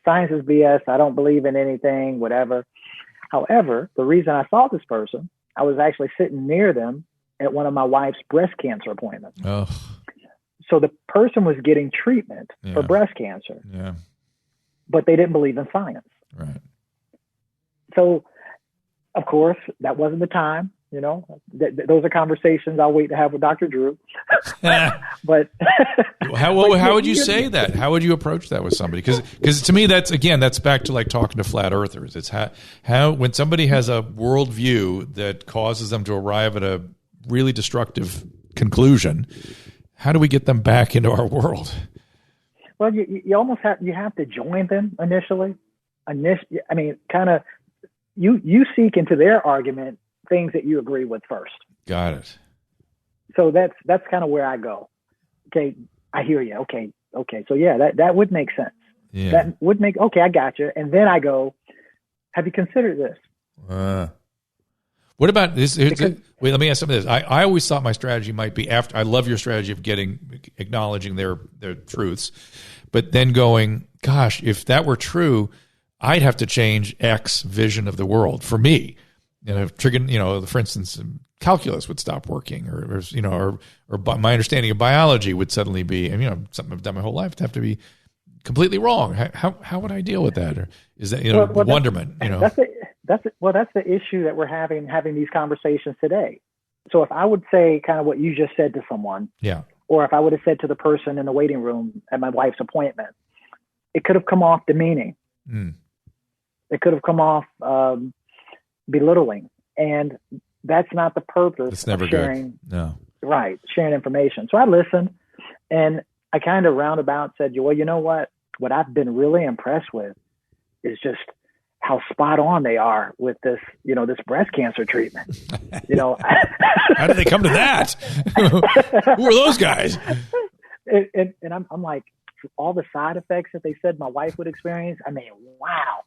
Science is BS. I don't believe in anything, whatever. However, the reason I saw this person, I was actually sitting near them at one of my wife's breast cancer appointments. Oh. So the person was getting treatment for breast cancer. Yeah. But they didn't believe in science. Right. So, of course, that wasn't the time. You know, those are conversations I'll wait to have with Dr. Drew. But how would you say that? How would you approach that with somebody? Because to me, that's back to like talking to flat earthers. It's how when somebody has a worldview that causes them to arrive at a really destructive conclusion, how do we get them back into our world? Well, you almost have to join them initially. I mean, kind of you seek into their argument things that you agree with first. Got it. So that's kind of where I go. Okay, I hear you. Okay. So yeah, that would make sense. Yeah. That would make, okay, I got you. And then I go, have you considered this? What about this? Wait, let me ask something. I always thought my strategy might be after. I love your strategy of acknowledging their truths, but then going, gosh, if that were true, I'd have to change X vision of the world for me. For instance, calculus would stop working, or my understanding of biology would suddenly be, something I've done my whole life to have to be completely wrong. How would I deal with that? Or is that wonderment? That's the issue that we're having these conversations today. So if I would say kind of what you just said to someone, or if I would have said to the person in the waiting room at my wife's appointment, it could have come off demeaning. It could have come off belittling, and that's not the purpose. It's never of sharing. Good. No, right, sharing information. So I listened, and I kind of roundabout said, "Well, you know what? What I've been really impressed with is just how spot on they are with this, this breast cancer treatment. How did they come to that? Who are those guys?" And I'm like, all the side effects that they said my wife would experience. I mean, wow.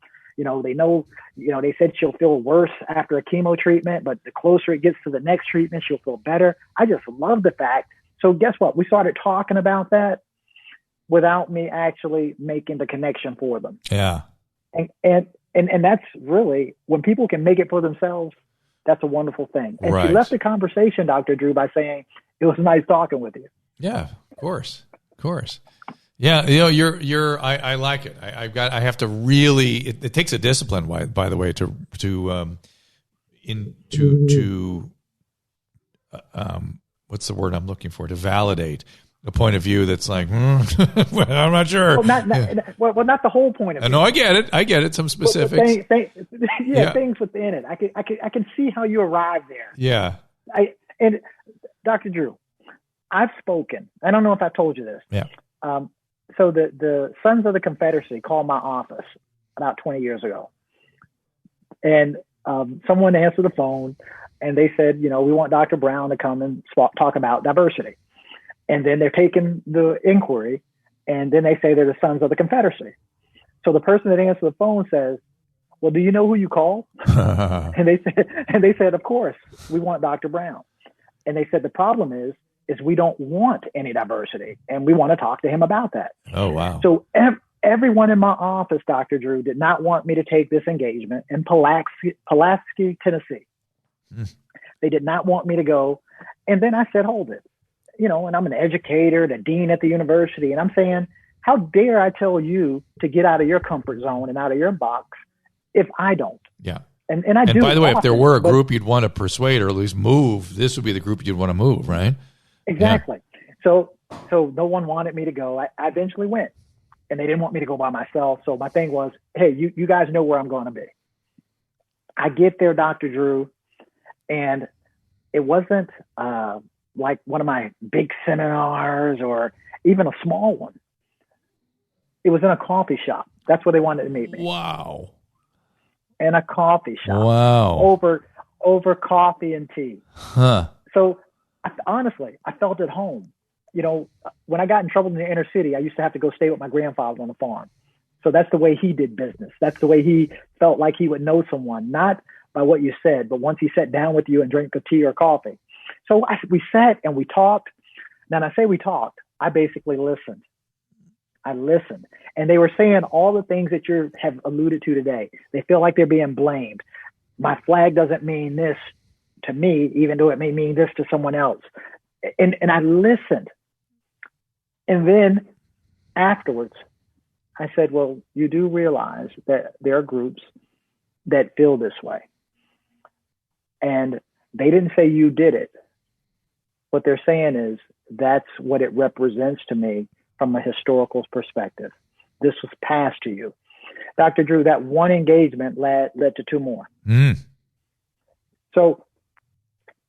They know, they said she'll feel worse after a chemo treatment, but the closer it gets to the next treatment, she'll feel better. I just love the fact. So guess what? We started talking about that without me actually making the connection for them. Yeah. And that's really, when people can make it for themselves, that's a wonderful thing. And right. She left the conversation, Dr. Drew, by saying, it was nice talking with you. Yeah, of course. Yeah, I like it. I have to really. It takes a discipline, by the way, to what's the word I'm looking for? To validate a point of view that's like, well, I'm not sure. Well, not the whole point of view. No, I get it. Some specifics. Things within it. I can see how you arrived there. Yeah. And Dr. Drew, I've spoken. I don't know if I told you this. Yeah. So the Sons of the Confederacy called my office about 20 years ago. And someone answered the phone and they said, we want Dr. Brown to come and talk about diversity. And then they're taking the inquiry and then they say they're the Sons of the Confederacy. So the person that answered the phone says, well, do you know who you called? and they said, of course, we want Dr. Brown. And they said, the problem is we don't want any diversity, and we want to talk to him about that. Oh, wow. So everyone in my office, Dr. Drew, did not want me to take this engagement in Pulaski, Tennessee. They did not want me to go. And then I said, hold it. And I'm an educator, the dean at the university. And I'm saying, how dare I tell you to get out of your comfort zone and out of your box if I don't? Yeah. And I do. And by the way, often, if there were a group you'd want to persuade or at least move, this would be the group you'd want to move, right? Exactly. Yeah. So no one wanted me to go. I eventually went, and they didn't want me to go by myself. So my thing was, hey, you guys know where I'm going to be. I get there, Dr. Drew, and it wasn't like one of my big seminars or even a small one. It was in a coffee shop. That's where they wanted to meet me. Wow. In a coffee shop. Wow. Over coffee and tea. Huh. So honestly, I felt at home. When I got in trouble in the inner city, I used to have to go stay with my grandfather on the farm. So that's the way he did business. That's the way he felt like he would know someone, not by what you said, but once he sat down with you and drank a tea or coffee. So we sat and we talked. Now, when I say we talked, I basically listened. I listened. And they were saying all the things that you have alluded to today. They feel like they're being blamed. My flag doesn't mean this to me, even though it may mean this to someone else. And I listened. And then afterwards, I said, well, you do realize that there are groups that feel this way. And they didn't say you did it. What they're saying is that's what it represents to me from a historical perspective. This was passed to you. Dr. Drew, that one engagement led to two more. So,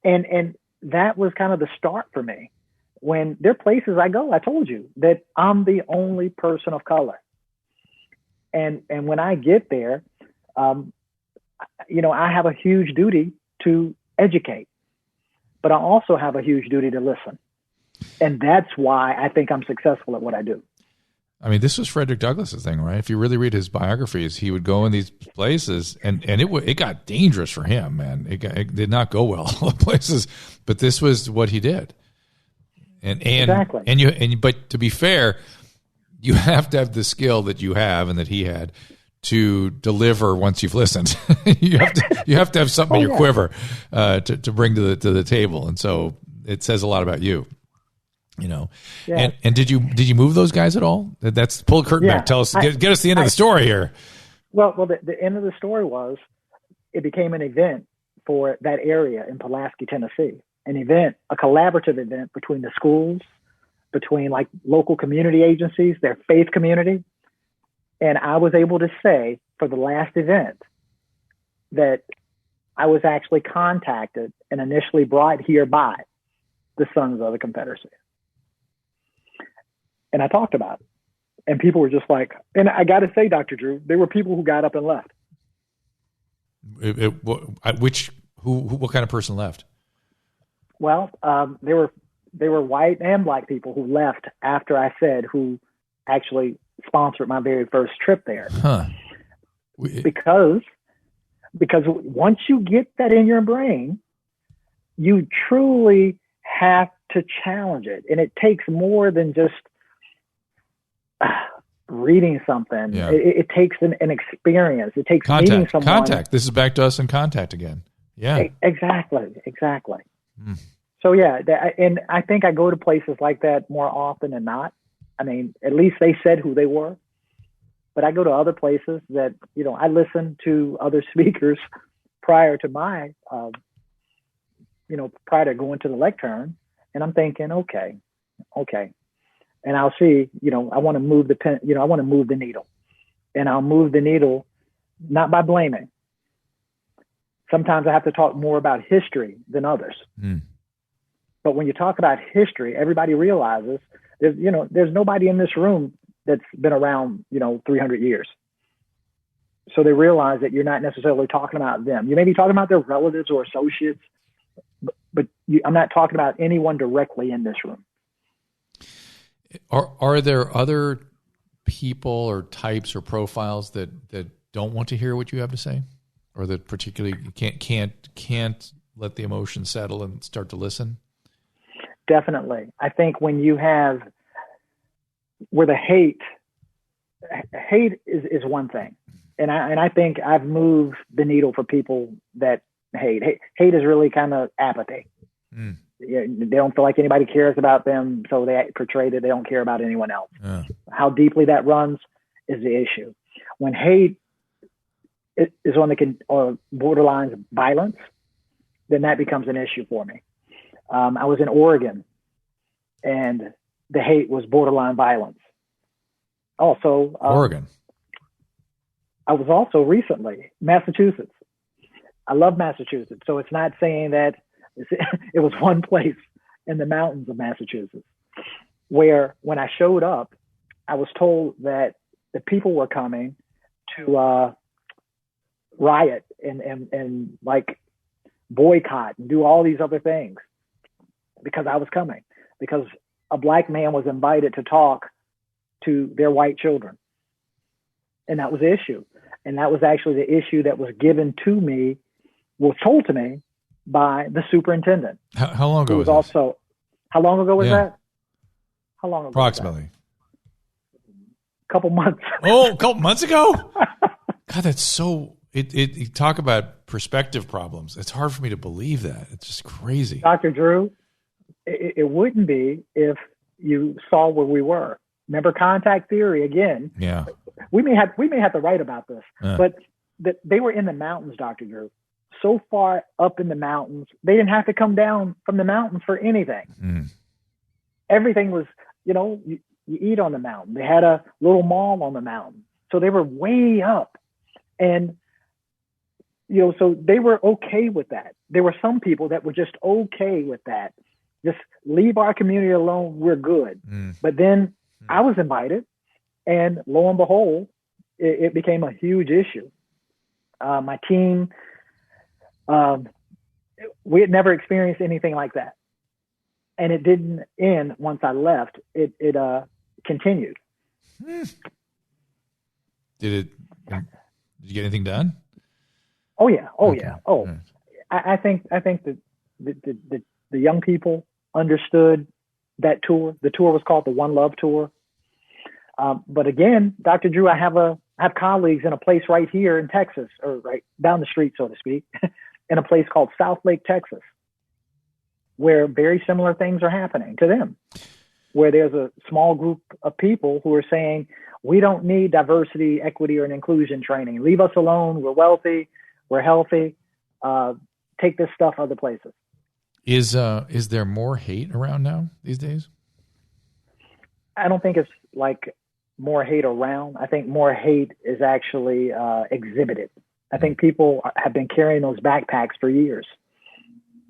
and that was kind of the start for me. When there are places I go, I told you that I'm the only person of color. And when I get there, I have a huge duty to educate, but I also have a huge duty to listen. And that's why I think I'm successful at what I do. I mean, this was Frederick Douglass's thing, right? If you really read his biographies, he would go in these places, and it got dangerous for him, man. It did not go well, all the places, but this was what he did. And exactly. But to be fair, you have to have the skill that you have and that he had to deliver once you've listened. you have to have something in your quiver to bring to the table, and so it says a lot about you. Yeah. And did you move those guys at all? That's pull the curtain back. Tell us, get us the end of the story here. Well, the end of the story was it became an event for that area in Pulaski, Tennessee. An event, a collaborative event between the schools, between like local community agencies, their faith community. And I was able to say for the last event that I was actually contacted and initially brought here by the Sons of the Confederacy. And I talked about it. And people were just like, and I got to say, Dr. Drew, there were people who got up and left. What kind of person left? Well, they were white and black people who left after I said who actually sponsored my very first trip there. Huh. Because once you get that in your brain, you truly have to challenge it. And it takes more than just reading something. Yeah. It takes an experience. It takes meeting someone. Contact. This is back to us in contact again. Yeah. Exactly. So and I think I go to places like that more often than not. I mean, at least they said who they were. But I go to other places that, I listen to other speakers prior to my, prior to going to the lectern. And I'm thinking, okay. And I'll see, I want to move the pen, I want to move the needle. And I'll move the needle not by blaming. Sometimes I have to talk more about history than others. But when you talk about history, everybody realizes there's nobody in this room that's been around, 300 years. So they realize that you're not necessarily talking about them. You may be talking about their relatives or associates, but I'm not talking about anyone directly in this room. Are there other people or types or profiles that don't want to hear what you have to say, or that particularly can't let the emotion settle and start to listen? Definitely. I think when you have where the hate is one thing. And I think I've moved the needle for people that hate. Hate is really kind of apathy. They don't feel like anybody cares about them, so they portray that they don't care about anyone else. How deeply that runs is the issue. When hate is on the borderline violence, then that becomes an issue for me. I was in Oregon, and the hate was borderline violence. Also, Oregon. I was also recently Massachusetts. I love Massachusetts, so it's not saying that it was one place in the mountains of Massachusetts where, when I showed up, I was told that the people were coming to riot and like boycott and do all these other things because I was coming, because a black man was invited to talk to their white children. And that was the issue. And that was actually the issue that was given to me, was told to me by the superintendent. How long ago was this? Also, how long ago was that? How long ago? Approximately. A couple months. Oh, a couple months ago? God, that's so... You talk about perspective problems. It's hard for me to believe that. It's just crazy. Dr. Drew, it wouldn't be if you saw where we were. Remember contact theory again? Yeah. We may have to write about this, but they were in the mountains, Dr. Drew. So far up in the mountains, they didn't have to come down from the mountains for anything. Everything was, you eat on the mountain. They had a little mall on the mountain. So they were way up. And, so they were okay with that. There were some people that were just okay with that. Just leave our community alone. We're good. But then I was invited, and lo and behold, it became a huge issue. My team, we had never experienced anything like that. And it didn't end once I left. It continued. Did you get anything done? Oh yeah. Okay. I think that the young people understood that tour. The tour was called the One Love Tour. But again, Dr. Drew, I have colleagues in a place right here in Texas, or right down the street, so to speak, in a place called South Lake, Texas, where very similar things are happening to them, where there's a small group of people who are saying, we don't need diversity, equity, or an inclusion training. Leave us alone. We're wealthy. We're healthy. Take this stuff other places. Is there more hate around now these days? I don't think it's like more hate around. I think more hate is actually exhibited. I think people have been carrying those backpacks for years.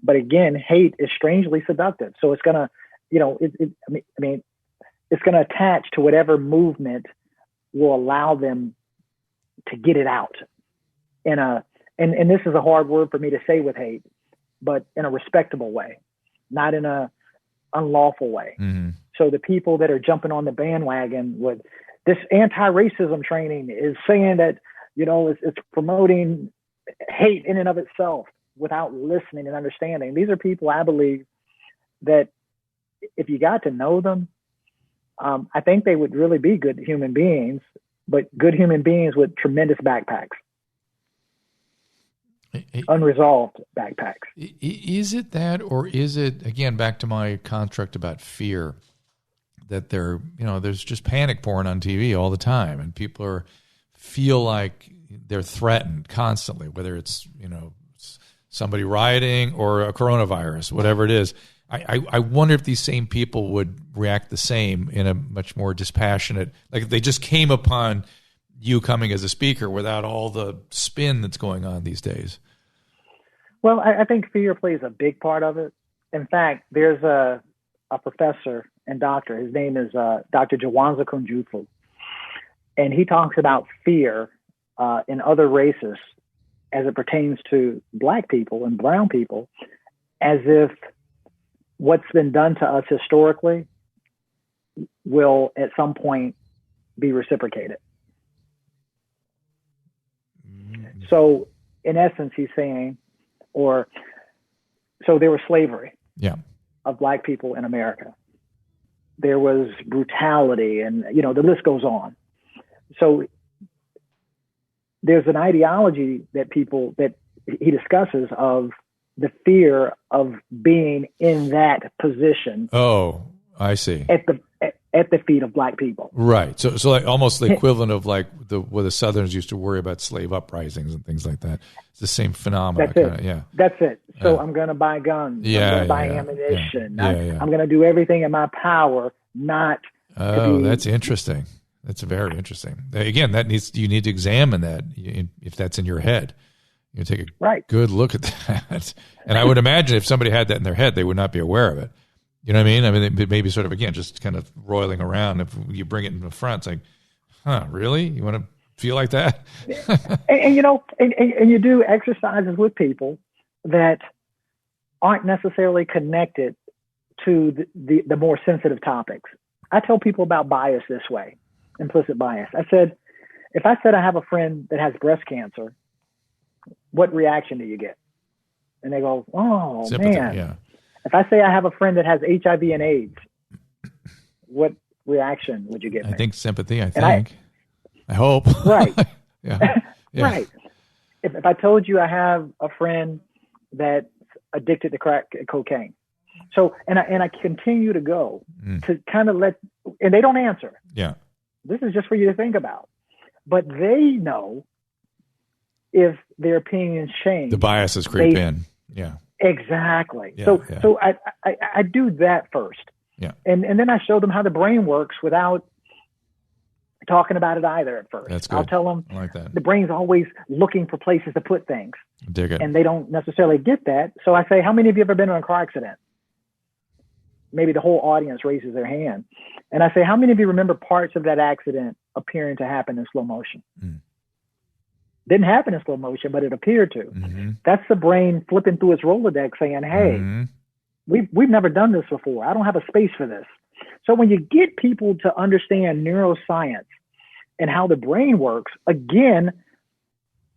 But again, hate is strangely seductive. So it's gonna, it's gonna attach to whatever movement will allow them to get it out and this is a hard word for me to say with hate, but in a respectable way, not in a unlawful way. So the people that are jumping on the bandwagon with this anti-racism training is saying that, it's promoting hate in and of itself without listening and understanding. These are people, I believe, that if you got to know them, I think they would really be good human beings, but good human beings with tremendous backpacks. Unresolved backpacks. Is it that, or is it, again, back to my construct about fear, that there's just panic porn on TV all the time, and people feel like they're threatened constantly, whether it's, somebody rioting or a coronavirus, whatever it is. I wonder if these same people would react the same in a much more dispassionate, like if they just came upon you coming as a speaker without all the spin that's going on these days. Well, I think fear plays a big part of it. In fact, there's a professor and doctor. His name is Dr. Jawanza Kunjufu. And he talks about fear in other races as it pertains to Black people and brown people, as if what's been done to us historically will at some point be reciprocated. So in essence, he's saying, so there was slavery of Black people in America. There was brutality, and, the list goes on. So there's an ideology that he discusses of the fear of being in that position. Oh, I see. At the feet of black people. Right. So like almost the equivalent of like where the Southerners used to worry about slave uprisings and things like that. It's the same phenomenon. That's it. Yeah. That's it. So I'm going to buy guns. Yeah, I'm going to buy ammunition. I'm going to do everything in my power not to be. That's interesting. That's very interesting. Again, you need to examine that if that's in your head. You take a good look at that. And I would imagine if somebody had that in their head, they would not be aware of it. You know what I mean? I mean, it may be sort of, again, just kind of roiling around. If you bring it in the front, it's like, huh, really? You want to feel like that? and you do exercises with people that aren't necessarily connected to the more sensitive topics. I tell people about bias this way, implicit bias. I said, if I said I have a friend that has breast cancer, what reaction do you get? And they go, oh, sympathy, man. Yeah. If I say I have a friend that has HIV and AIDS, what reaction would you get? I think sympathy, I hope. Right. Yeah. Right. If I told you I have a friend that's addicted to crack cocaine. So, and I continue to go to kind of and they don't answer. Yeah. This is just for you to think about. But they know if their opinions change. The biases creep in. Yeah. Exactly. Yeah, so I do that first. Yeah. And then I show them how the brain works without talking about it either at first. That's good. I'll tell them I like that. the brain's always looking for places to put things. Dig it. And they don't necessarily get that. So I say, how many of you have ever been in a car accident? Maybe the whole audience raises their hand. And I say, how many of you remember parts of that accident appearing to happen in slow motion? Didn't happen in slow motion, but it appeared to. Mm-hmm. That's the brain flipping through its Rolodex saying, hey, we've never done this before. I don't have a space for this. So when you get people to understand neuroscience and how the brain works, again,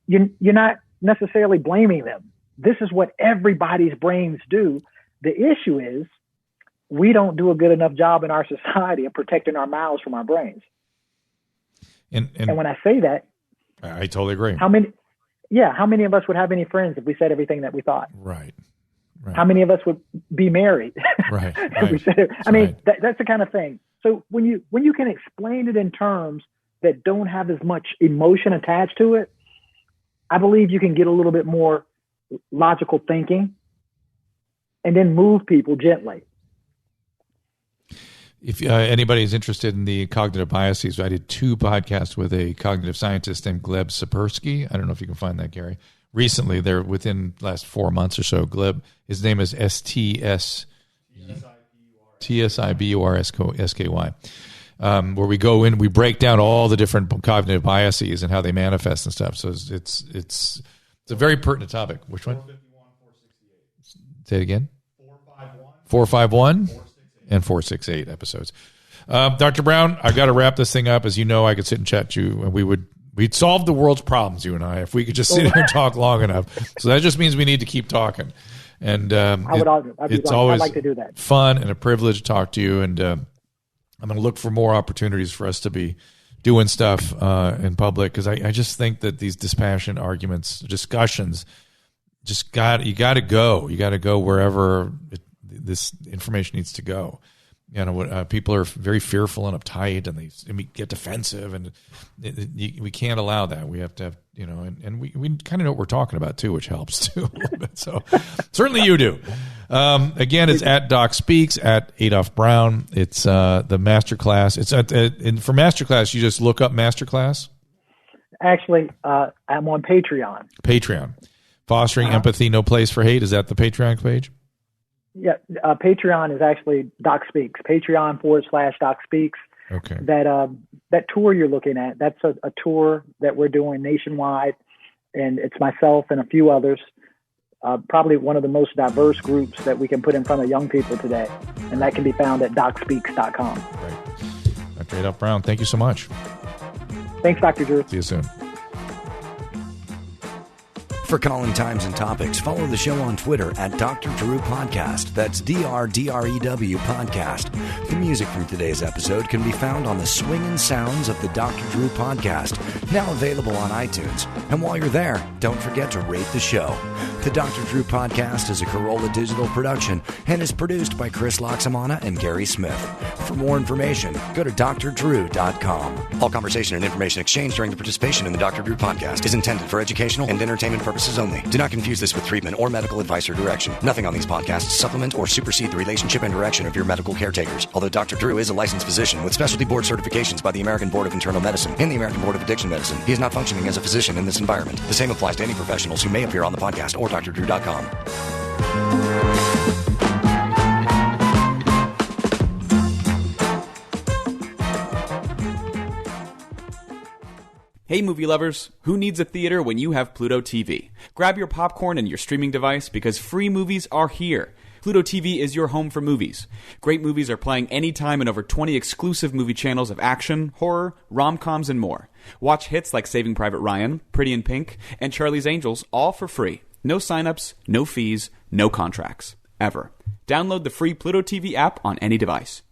you're not necessarily blaming them. This is what everybody's brains do. The issue is we don't do a good enough job in our society of protecting our mouths from our brains. And when I say that, I totally agree. How many of us would have any friends if we said everything that we thought? Right. How many of us would be married? Right. That's the kind of thing. So when you can explain it in terms that don't have as much emotion attached to it, I believe you can get a little bit more logical thinking and then move people gently. If anybody is interested in the cognitive biases, I did 2 podcasts with a cognitive scientist named Gleb Sapersky. I don't know if you can find that, Gary. Recently, they're within the last 4 months or so. Gleb, his name is TSIBURSKY, where we go in, we break down all the different cognitive biases and how they manifest and stuff. So it's a very pertinent topic. Which one? 451, 468. Say it again. 451 and 468 episodes. Dr. Brown, I've got to wrap this thing up. As you know, I could sit and chat to you, and we'd solve the world's problems, you and I, if we could just sit here and talk long enough. So that just means we need to keep talking. And it's always like to do that. Fun and a privilege to talk to you. And I'm going to look for more opportunities for us to be doing stuff in public, because I just think that these dispassionate arguments, discussions, you got to go. You got to go wherever this information needs to go. You know, people are very fearful and uptight, and they get defensive, and we can't allow that. We have to have, and we kind of know what we're talking about too, which helps too a little bit. So certainly you do. Again, it's at Doc Speaks, at Adolph Brown. It's the masterclass. It's for masterclass, you just look up masterclass. Actually, I'm on Patreon. Fostering Empathy, No Place for Hate. Is that the Patreon page? Yeah, Patreon is actually Doc Speaks. Patreon.com/Doc Speaks. Okay. That tour you're looking at, that's a tour that we're doing nationwide, and it's myself and a few others. Probably one of the most diverse groups that we can put in front of young people today, and that can be found at DocSpeaks.com. Right. Dr. Adolph Brown, thank you so much. Thanks, Dr. Drew. See you soon. For calling times and topics, follow the show on Twitter at Dr. Drew Podcast. That's DRDREW Podcast. The music from today's episode can be found on the Swingin' Sounds of the Dr. Drew Podcast, now available on iTunes. And while you're there, don't forget to rate the show. The Dr. Drew Podcast is a Corolla Digital production and is produced by Chris Loxamana and Gary Smith. For more information, go to drdrew.com. All conversation and information exchanged during the participation in the Dr. Drew Podcast is intended for educational and entertainment purposes only. Do not confuse this with treatment or medical advice or direction. Nothing on these podcasts supplement or supersede the relationship and direction of your medical caretakers. Although Dr. Drew is a licensed physician with specialty board certifications by the American Board of Internal Medicine and the American Board of Addiction Medicine, he is not functioning as a physician in this environment. The same applies to any professionals who may appear on the podcast or drdrew.com. Hey movie lovers, who needs a theater when you have Pluto TV? Grab your popcorn and your streaming device because free movies are here. Pluto TV is your home for movies. Great movies are playing anytime in over 20 exclusive movie channels of action, horror, rom-coms, and more. Watch hits like Saving Private Ryan, Pretty in Pink, and Charlie's Angels all for free. No signups, no fees, no contracts. Ever. Download the free Pluto TV app on any device.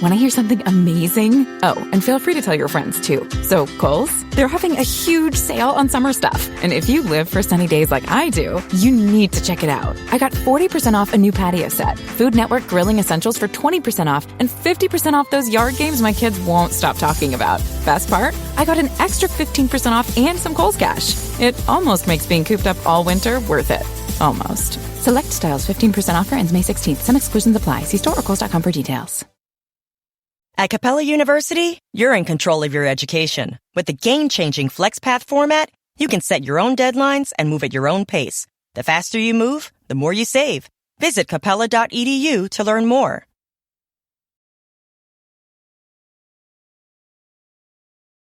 Want to hear something amazing? Oh, and feel free to tell your friends too. So, Kohl's, they're having a huge sale on summer stuff. And if you live for sunny days like I do, you need to check it out. I got 40% off a new patio set, Food Network grilling essentials for 20% off, and 50% off those yard games my kids won't stop talking about. Best part? I got an extra 15% off and some Kohl's cash. It almost makes being cooped up all winter worth it. Almost. Select styles 15% offer ends May 16th. Some exclusions apply. See store or kohls.com for details. At Capella University, you're in control of your education. With the game-changing FlexPath format, you can set your own deadlines and move at your own pace. The faster you move, the more you save. Visit capella.edu to learn more.